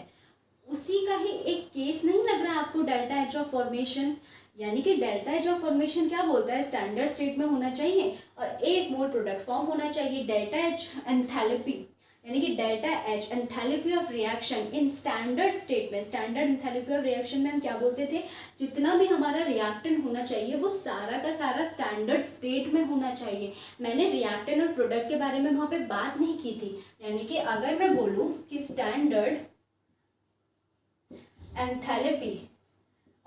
उसी का ही एक केस नहीं लग रहा है आपको डेल्टा एच ऑफ फॉर्मेशन। यानी कि डेल्टा एच ऑफ फॉर्मेशन क्या बोलता है, स्टैंडर्ड स्टेट में होना चाहिए और 1 मोल प्रोडक्ट फॉर्म होना चाहिए। डेल्टा एच एंथैल्पी यानी कि delta H enthalpy of reaction in standard state में, स्टैंडर्ड एंथैल्पी ऑफ रिएक्शन में हम क्या बोलते थे, जितना भी हमारा रिएक्टेंट होना चाहिए वो सारा का सारा स्टैंडर्ड स्टेट में होना चाहिए। मैंने रिएक्टेंट और प्रोडक्ट के बारे में वहाँ पे बात नहीं की थी। यानी कि अगर मैं बोलूँ कि स्टैंडर्ड एंथैल्पी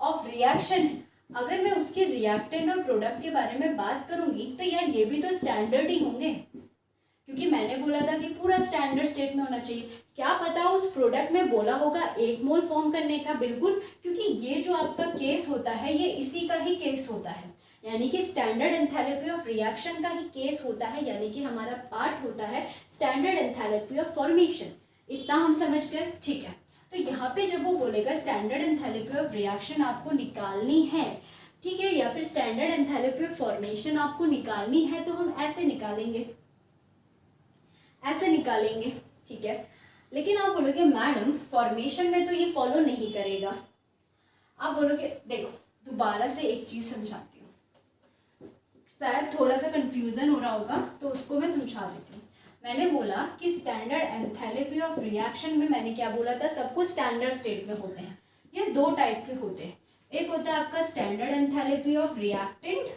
ऑफ रिएक्शन, अगर मैं उसके रिएक्टेंट और प्रोडक्ट के बारे में बात करूंगी तो यार ये भी तो स्टैंडर्ड ही होंगे, क्योंकि मैंने बोला था कि पूरा स्टैंडर्ड स्टेट में होना चाहिए। क्या पता उस प्रोडक्ट में बोला होगा 1 मोल फॉर्म करने का, बिल्कुल, क्योंकि ये जो आपका केस होता है ये इसी का ही केस होता है, यानी कि स्टैंडर्ड एंथैल्पी ऑफ रिएक्शन का ही केस होता है, यानी कि हमारा पार्ट होता है स्टैंडर्ड एंथैल्पी ऑफ फॉर्मेशन। इतना हम समझ गए, ठीक है। तो यहाँ पे जब वो बोलेगा स्टैंडर्ड एंथैल्पी ऑफ रिएक्शन आपको निकालनी है, ठीक है, या फिर स्टैंडर्ड एंथैल्पी ऑफ फॉर्मेशन आपको निकालनी है, तो हम ऐसे निकालेंगे, ऐसे निकालेंगे, ठीक है। लेकिन आप बोलोगे मैडम फॉर्मेशन में तो ये फॉलो नहीं करेगा। आप बोलोगे देखो दोबारा से एक चीज समझाती हूँ, शायद थोड़ा सा कंफ्यूजन हो रहा होगा तो उसको मैं समझा देती हूँ। मैंने बोला कि स्टैंडर्ड एंथैल्पी ऑफ रिएक्शन में मैंने क्या बोला था, सब कुछ स्टैंडर्ड स्टेट में होते हैं। ये 2 टाइप के होते हैं, एक होता है आपका स्टैंडर्ड एंथैल्पी ऑफ रिएक्टेंट,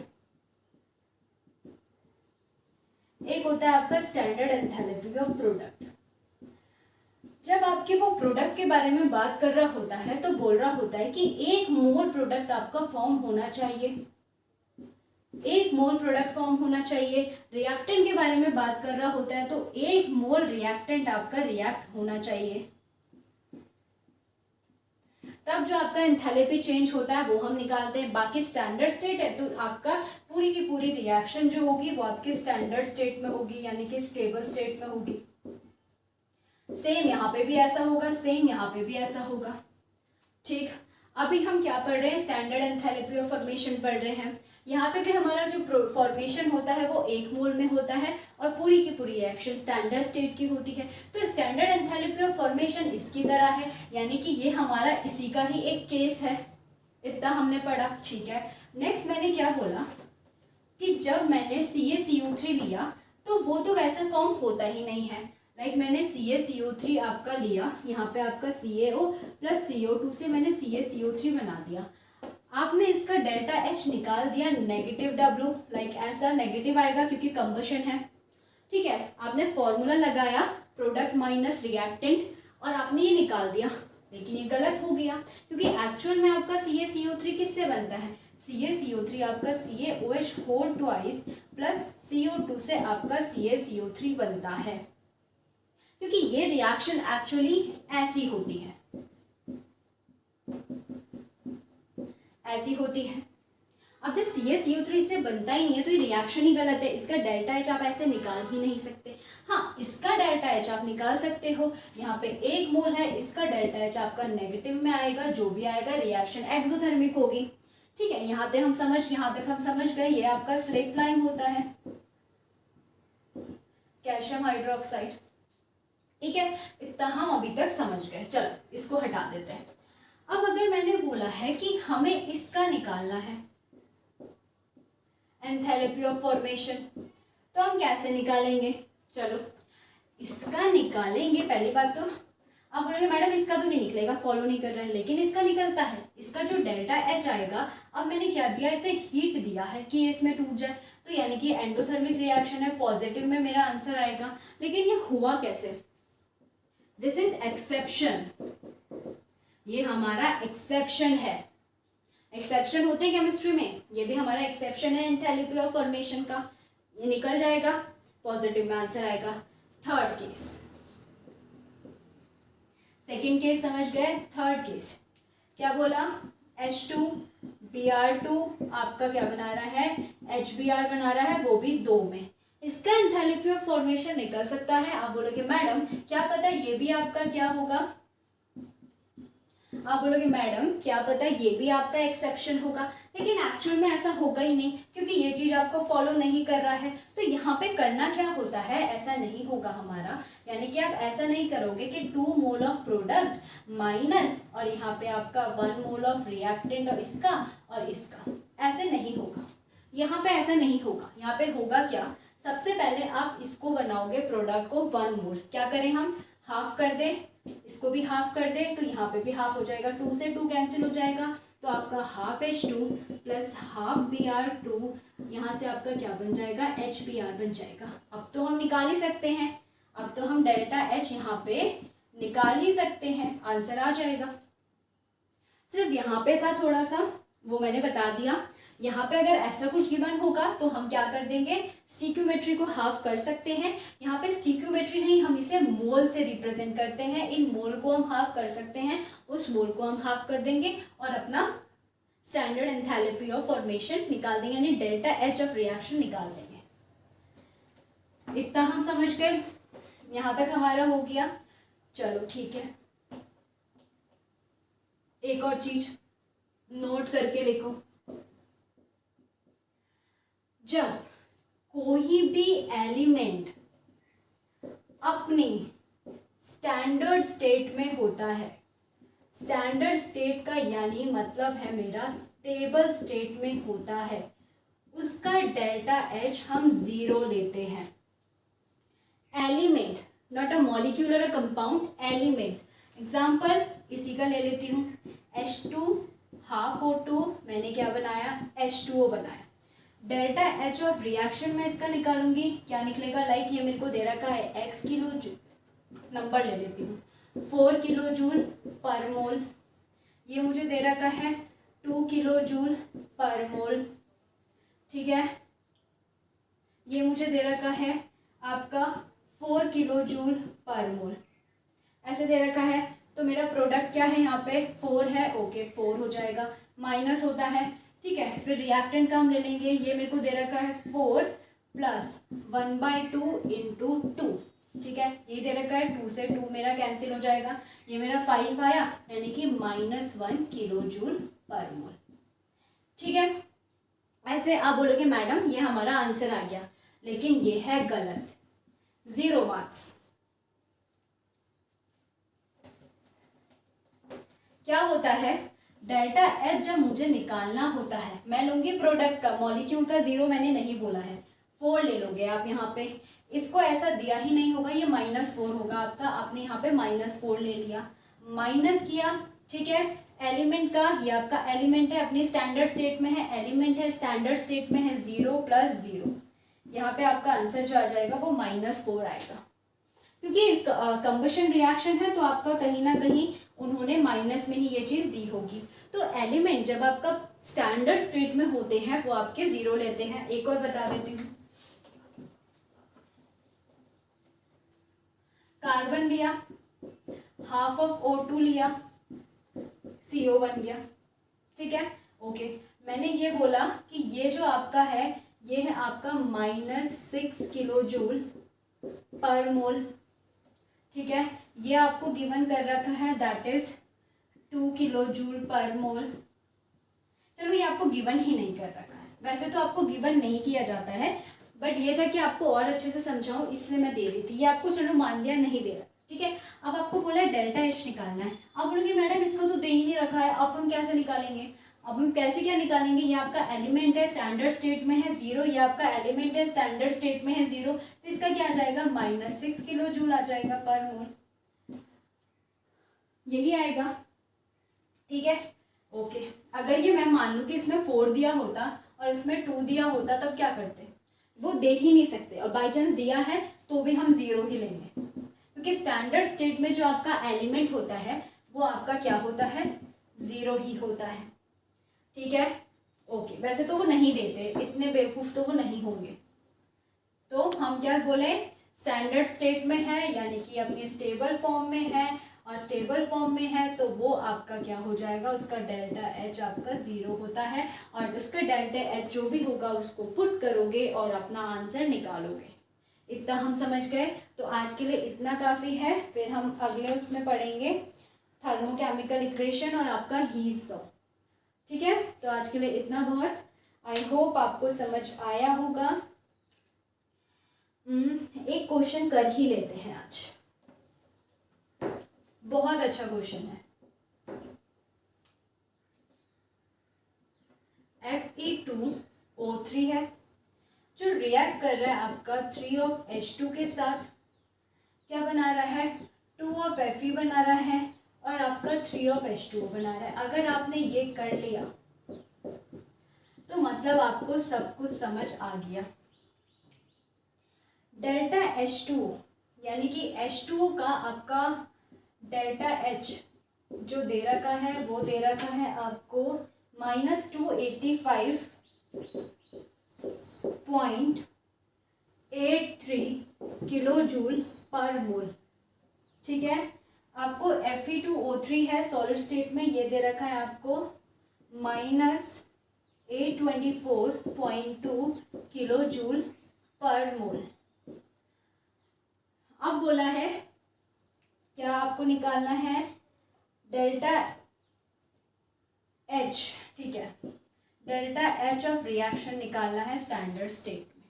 एक होता है आपका स्टैंडर्ड एंथैल्पी ऑफ प्रोडक्ट। जब आपके वो प्रोडक्ट के बारे में बात कर रहा होता है तो बोल रहा होता है कि 1 मोल प्रोडक्ट आपका फॉर्म होना चाहिए, 1 मोल प्रोडक्ट फॉर्म होना चाहिए। रिएक्टेंट के बारे में बात कर रहा होता है तो 1 मोल रिएक्टेंट आपका रिएक्ट होना चाहिए। तब जो आपका एंथैल्पी चेंज होता है वो हम निकालते हैं। बाकी स्टैंडर्ड स्टेट है तो आपका पूरी की पूरी रिएक्शन जो होगी वो आपकी स्टैंडर्ड स्टेट में होगी, यानी कि स्टेबल स्टेट में होगी। सेम यहाँ पे भी ऐसा होगा, सेम यहाँ पे भी ऐसा होगा। ठीक, अभी हम क्या पढ़ रहे हैं, स्टैंडर्ड एंथैल्पी ऑफ फॉर्मेशन पढ़ रहे हैं। यहाँ पे भी हमारा जो फॉर्मेशन होता है वो 1 मोल में होता है और पूरी की पूरी रिएक्शन स्टैंडर्ड स्टेट की होती है। तो स्टैंडर्ड एंथैल्पी ऑफ फॉर्मेशन इसकी तरह है, यानी कि ये हमारा इसी का ही एक केस है। इतना हमने पढ़ा, ठीक है। नेक्स्ट मैंने क्या बोला कि जब मैंने CaCO3 लिया तो वो तो वैसे फॉर्म होता ही नहीं है। मैंने CaCO3 आपका लिया, यहाँ पे आपका CaO प्लस CO2 से मैंने CaCO3 बना दिया। आपने इसका डेल्टा H निकाल दिया नेगेटिव W, ऐसा नेगेटिव आएगा क्योंकि कंबशन है, ठीक है। आपने फॉर्मूला लगाया प्रोडक्ट माइनस रिएक्टेंट और आपने ये निकाल दिया, लेकिन ये गलत हो गया क्योंकि एक्चुअल में आपका CaCO3 किससे बनता है, CaCO3 आपका CaOH whole twice plus CO2 से आपका CaCO3 बनता है, क्योंकि ये रिएक्शन एक्चुअली ऐसी होती है, ऐसी होती है। अब जब CaCO3 से बनता ही नहीं है तो ये रिएक्शन ही गलत है। इसका डेल्टा H आप ऐसे निकाल ही नहीं सकते। हाँ, इसका डेल्टा H आप निकाल सकते हो, यहाँ पे 1 मोल है, इसका डेल्टा H आपका नेगेटिव में आएगा, जो भी आएगा रिएक्शन एक्सोथर्मिक होगी, ठीक है। यहाँ तक हम समझ गए, ये आपका स्लेट लाइम होता है, कैल्शियम हाइड्रोक्साइड, ठीक है। इतना हम अभी तक समझ गए। चलो इसको हटा देते हैं। अब अगर मैंने बोला है कि हमें इसका निकालना है एंथैल्पी ऑफ फॉर्मेशन, तो हम कैसे निकालेंगे, चलो इसका निकालेंगे। पहली बात तो आप बोलोगे मैडम इसका तो नहीं निकलेगा, फॉलो नहीं कर रहा है, लेकिन इसका निकलता है। इसका जो डेल्टा H आएगा, अब मैंने क्या दिया, इसे हीट दिया है कि ये इसमें टूट जाए, तो यानी कि एंडोथर्मिक रिएक्शन है, पॉजिटिव में मेरा आंसर आएगा। लेकिन ये हुआ कैसे, दिस इज एक्सेप्शन, ये हमारा एक्सेप्शन है। एक्सेप्शन होते हैं केमिस्ट्री में, ये भी हमारा एक्सेप्शन है एंथैल्पी ऑफ फॉर्मेशन का। ये निकल जाएगा, पॉजिटिव में आंसर आएगा। थर्ड केस, सेकंड केस समझ गए। थर्ड केस क्या बोला, H2Br2 आपका क्या बना रहा है, HBr बना रहा है, वो भी 2 में। इसका एंथैल्पी ऑफ फॉर्मेशन निकल सकता है। आप बोलोगे मैडम क्या पता ये भी आपका क्या होगा, आप बोलोगे मैडम क्या पता ये भी आपका एक्सेप्शन होगा, लेकिन एक्चुअल में ऐसा होगा ही नहीं क्योंकि ये चीज आपको फॉलो नहीं कर रहा है। तो यहाँ पे करना क्या होता है, ऐसा नहीं होगा हमारा, यानी कि आप ऐसा नहीं करोगे कि 2 मोल ऑफ प्रोडक्ट माइनस और यहाँ पे आपका 1 मोल ऑफ रिएक्टेंट और इसका, ऐसे नहीं होगा। यहाँ पे ऐसा नहीं होगा। यहाँ पे होगा क्या, सबसे पहले आप इसको बनाओगे प्रोडक्ट को 1 मोल, क्या करें हम, हाफ कर दे, इसको भी हाफ कर दे, तो यहाँ पे भी हाफ हो जाएगा, 2 से 2 कैंसिल हो जाएगा, तो आपका half H2 plus half Br2, यहाँ से आपका क्या बन जाएगा, HBr बन जाएगा। अब तो हम निकाल ही सकते हैं, अब तो हम डेल्टा H यहाँ पे निकाल ही सकते हैं, आंसर आ जाएगा। सिर्फ यहाँ पे था थोड़ा सा, वो मैंने बता दिया। यहाँ पे अगर ऐसा कुछ गिवन होगा तो हम क्या कर देंगे, स्टिक्योमेट्री को हाफ कर सकते हैं। यहाँ पे स्टिक्योमेट्री नहीं, हम इसे मोल से रिप्रेजेंट करते हैं। इन मोल को हम हाफ कर सकते हैं, उस मोल को हम हाफ कर देंगे और अपना स्टैंडर्ड एंथैल्पी ऑफ फॉर्मेशन निकाल देंगे, यानी डेल्टा H ऑफ रिएक्शन निकाल देंगे। इतना हम समझ गए, यहाँ तक हमारा हो गया। चलो ठीक है, एक और चीज नोट करके लिखो, जब कोई भी एलिमेंट अपनी स्टैंडर्ड स्टेट में होता है, स्टैंडर्ड स्टेट का यानी मतलब है मेरा स्टेबल स्टेट में होता है, उसका डेल्टा H हम 0 लेते हैं। एलिमेंट, नॉट अ मॉलिक्यूल और अ कंपाउंड, एलिमेंट। एग्जाम्पल इसी का ले लेती हूँ, H2 हाफ O2, मैंने क्या बनाया, H2O बनाया। डेल्टा H ऑफ रिएक्शन में इसका निकालूंगी, क्या निकलेगा, ये मेरे को दे रखा है X किलो, नंबर ले लेती हूँ, 4 किलो जूल पर मोल, ये मुझे दे रखा है 2 किलो जूल पर मोल, ठीक है। ये मुझे दे रखा है आपका 4 किलो जूल पर मोल, ऐसे दे रखा है। तो मेरा प्रोडक्ट क्या है यहाँ पे 4 है, ओके 4 हो जाएगा, माइनस होता है, ठीक है। फिर रिएक्टेंट का हम ले लेंगे, ये मेरे को दे रखा है 4 प्लस 1/2 इंटू 2, ठीक है। ये दे रखा है 2 से 2 मेरा कैंसिल हो जाएगा, ये मेरा 5 आया, यानी कि -1 किलो जूल पर मोल, ठीक है। ऐसे आप बोलोगे मैडम ये हमारा आंसर आ गया, लेकिन ये है गलत, 0 मार्क्स। क्या होता है, डेल्टा एच जब मुझे निकालना होता है, मैं लूंगी प्रोडक्ट का, मॉलिक्यूल का 0 मैंने नहीं बोला है, 4 ले लोगे आप यहाँ पे। इसको ऐसा दिया ही नहीं होगा, ये -4 होगा आपका, आपने यहाँ पे -4 ले लिया, माइनस किया, ठीक है। एलिमेंट का, ये आपका एलिमेंट है, अपनी स्टैंडर्ड स्टेट में है, एलिमेंट है स्टैंडर्ड स्टेट में है, 0 + 0, यहाँ पे आपका आंसर जो आ जाएगा वो -4 आएगा, क्योंकि कंबशन रिएक्शन है तो आपका कहीं ना कहीं उन्होंने माइनस में ही ये चीज़ दी होगी। तो एलिमेंट जब आपका स्टैंडर्ड स्टेट में होते हैं वो आपके 0 लेते हैं। एक और बता देती हूँ, कार्बन लिया, हाफ ऑफ O2 लिया, CO बन गया, ठीक है, ओके। मैंने ये बोला कि ये जो आपका है ये है आपका -6 किलो जूल पर मोल, ठीक है। ये आपको गिवन कर रखा है, दैट इज 2 किलो जूल पर मोल। चलो ये आपको गिवन ही नहीं कर रखा है, वैसे तो आपको गिवन नहीं किया जाता है, बट ये था कि आपको और अच्छे से समझाऊं इसलिए मैं दे रही थी। ये आपको चलो मान लिया नहीं दे रहा, ठीक है। अब आपको बोला है डेल्टा एच निकालना है, आप बोलोगे मैडम इसको तो दे ही नहीं रखा है, अब हम कैसे निकालेंगे। अब हम कैसे क्या निकालेंगे, ये आपका एलिमेंट है स्टैंडर्ड स्टेट में है 0, ये आपका एलिमेंट है स्टैंडर्ड स्टेट में है 0, तो इसका क्या आ जाएगा -6 किलो जूल आ जाएगा पर मोल, यही आएगा, ठीक है, ओके। अगर ये मैं मान लूँ कि इसमें 4 दिया होता और इसमें 2 दिया होता तब क्या करते, वो दे ही नहीं सकते, और बाई चांस दिया है तो भी हम 0 ही लेंगे, क्योंकि स्टैंडर्ड स्टेट में जो आपका एलिमेंट होता है वो आपका क्या होता है 0 ही होता है, ठीक है, ओके। वैसे तो वो नहीं देते, इतने बेवकूफ़ तो वो नहीं होंगे। तो हम क्या बोले, स्टैंडर्ड स्टेट में है यानी कि अपनी स्टेबल फॉर्म में है, और स्टेबल फॉर्म में है तो वो आपका क्या हो जाएगा, उसका डेल्टा एच आपका 0 होता है, और उसका डेल्टा एच जो भी होगा उसको पुट करोगे और अपना आंसर निकालोगे। इतना हम समझ गए, तो आज के लिए इतना काफ़ी है। फिर हम अगले उसमें पढ़ेंगे थर्मोकेमिकल इक्वेशन और आपका हीट लॉ, ठीक है। तो आज के लिए इतना बहुत, आई होप आपको समझ आया होगा। एक क्वेश्चन कर ही लेते हैं आज, बहुत अच्छा क्वेश्चन है। Fe2O3 है जो रिएक्ट कर रहा है आपका 3 ऑफ H2 के साथ, क्या बना रहा है 2 ऑफ Fe बना रहा है, और आपका 3 ऑफ H2O बना रहा है। अगर आपने ये कर लिया तो मतलब आपको सब कुछ समझ आ गया। डेल्टा H2O यानी कि H2O का आपका डेल्टा H जो दे रखा है वो दे रखा है आपको -285.83 किलो जूल पर मोल, ठीक है। आपको Fe2O3 है सॉलिड स्टेट में, ये दे रखा है आपको -824.2 किलो जूल पर मोल। अब बोला है क्या आपको निकालना है डेल्टा एच, ठीक है, डेल्टा एच ऑफ रिएक्शन निकालना है स्टैंडर्ड स्टेट में,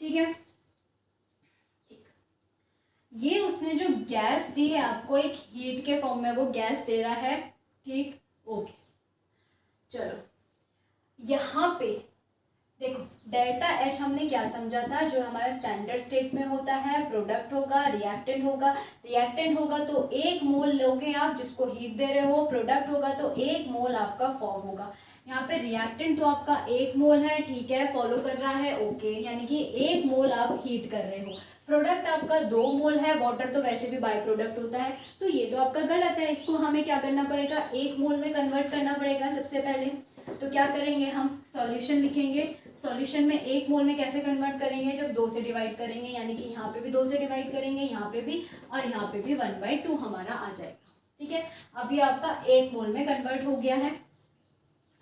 ठीक है, ठीक। ये उसने जो गैस दी है आपको एक हीट के फॉर्म में, वो गैस दे रहा है, ठीक, ओके। चलो यहाँ पे देखो डेल्टा एच हमने क्या समझा था, जो हमारा स्टैंडर्ड स्टेट में होता है प्रोडक्ट होगा, रिएक्टेंट होगा, रिएक्टेंट होगा तो 1 मोल लोगे आप जिसको हीट दे रहे हो, प्रोडक्ट होगा तो 1 मोल आपका फॉर्म होगा। यहाँ पे रिएक्टेंट तो आपका 1 मोल है, ठीक है, फॉलो कर रहा है, ओके, यानी कि 1 मोल आप हीट कर रहे हो। प्रोडक्ट आपका 2 मोल है, वाटर तो वैसे भी बाय प्रोडक्ट होता है, तो ये तो आपका गलत है, इसको हमें क्या करना पड़ेगा, 1 मोल में कन्वर्ट करना पड़ेगा सबसे पहले। तो क्या करेंगे, हम सॉल्यूशन लिखेंगे। सॉल्यूशन में 1 मोल में कैसे कन्वर्ट करेंगे, जब 2 से डिवाइड करेंगे, यानी कि यहाँ पे भी 2 से डिवाइड करेंगे, यहाँ पे भी, और यहाँ पे भी 1/2 हमारा आ जाएगा, ठीक है। अब ये आपका 1 मोल में कन्वर्ट हो गया है।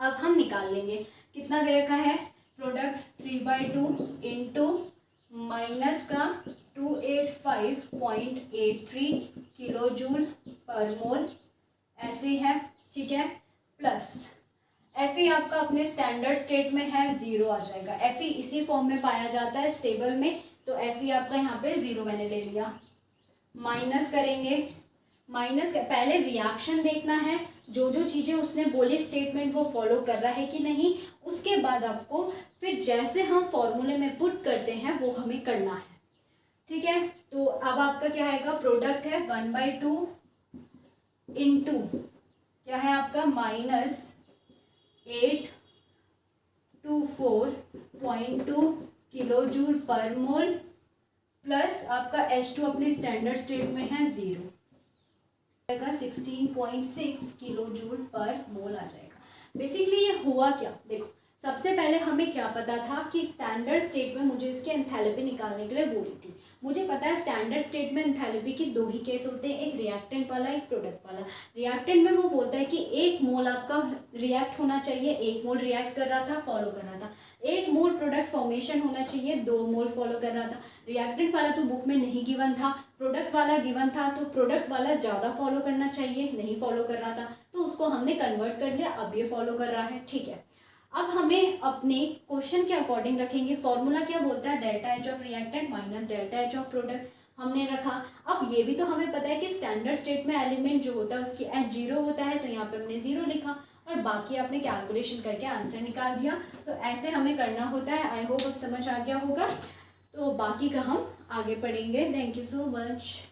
अब हम निकाल लेंगे कितना दे रखा है, प्रोडक्ट 3/2 इंटू माइनस का 285.83 किलो जूल पर मोल, ऐसे है, ठीक है, प्लस Fe आपका अपने स्टैंडर्ड स्टेट में है, 0 आ जाएगा। Fe इसी फॉर्म में पाया जाता है स्टेबल में, तो Fe आपका यहाँ पे 0 मैंने ले लिया। माइनस करेंगे, माइनस पहले रिएक्शन देखना है, जो जो चीज़ें उसने बोली स्टेटमेंट वो फॉलो कर रहा है कि नहीं, उसके बाद आपको फिर जैसे हम फॉर्मूले में पुट करते हैं वो हमें करना है, ठीक है। तो अब आपका क्या आएगा, प्रोडक्ट है 1/2 इंटू क्या है आपका -824.2 किलो जूल पर मोल, प्लस आपका H2 अपने स्टैंडर्ड स्टेट में है 0, 16.6 किलो जूल पर मोल आ जाएगा। बेसिकली ये हुआ क्या, देखो सबसे पहले हमें क्या पता था कि स्टैंडर्ड स्टेट में मुझे इसकी एंथैल्पी निकालने के लिए बोली थी। मुझे पता है स्टैंडर्ड स्टेट में एंथैल्पी की 2 ही केस होते हैं, एक रिएक्टेंट वाला, एक प्रोडक्ट वाला। रिएक्टेंट में वो बोलता है कि 1 मोल आपका रिएक्ट होना चाहिए, 1 मोल रिएक्ट कर रहा था, फॉलो कर रहा था, 1 मोल प्रोडक्ट फॉर्मेशन होना चाहिए, 2 मोल फॉलो कर रहा था। रिएक्टेंट वाला तो बुक में नहीं गिवन था, प्रोडक्ट वाला गिवन था, तो प्रोडक्ट वाला ज़्यादा फॉलो करना चाहिए, नहीं फॉलो कर रहा था, तो उसको हमने कन्वर्ट कर लिया, अब ये फॉलो कर रहा है, ठीक है। अब हमें अपने क्वेश्चन के अकॉर्डिंग रखेंगे, फॉर्मूला क्या बोलता है, delta H of reactant minus delta H of product हमने रखा। अब ये भी तो हमें पता है कि स्टैंडर्ड स्टेट में एलिमेंट जो होता है उसकी एच 0 होता है, तो यहाँ पे हमने 0 लिखा और बाकी आपने कैलकुलेशन करके आंसर निकाल दिया। तो ऐसे हमें करना होता है। आई होप अब समझ आ गया होगा, तो बाकी का हम आगे पढ़ेंगे। Thank you so much.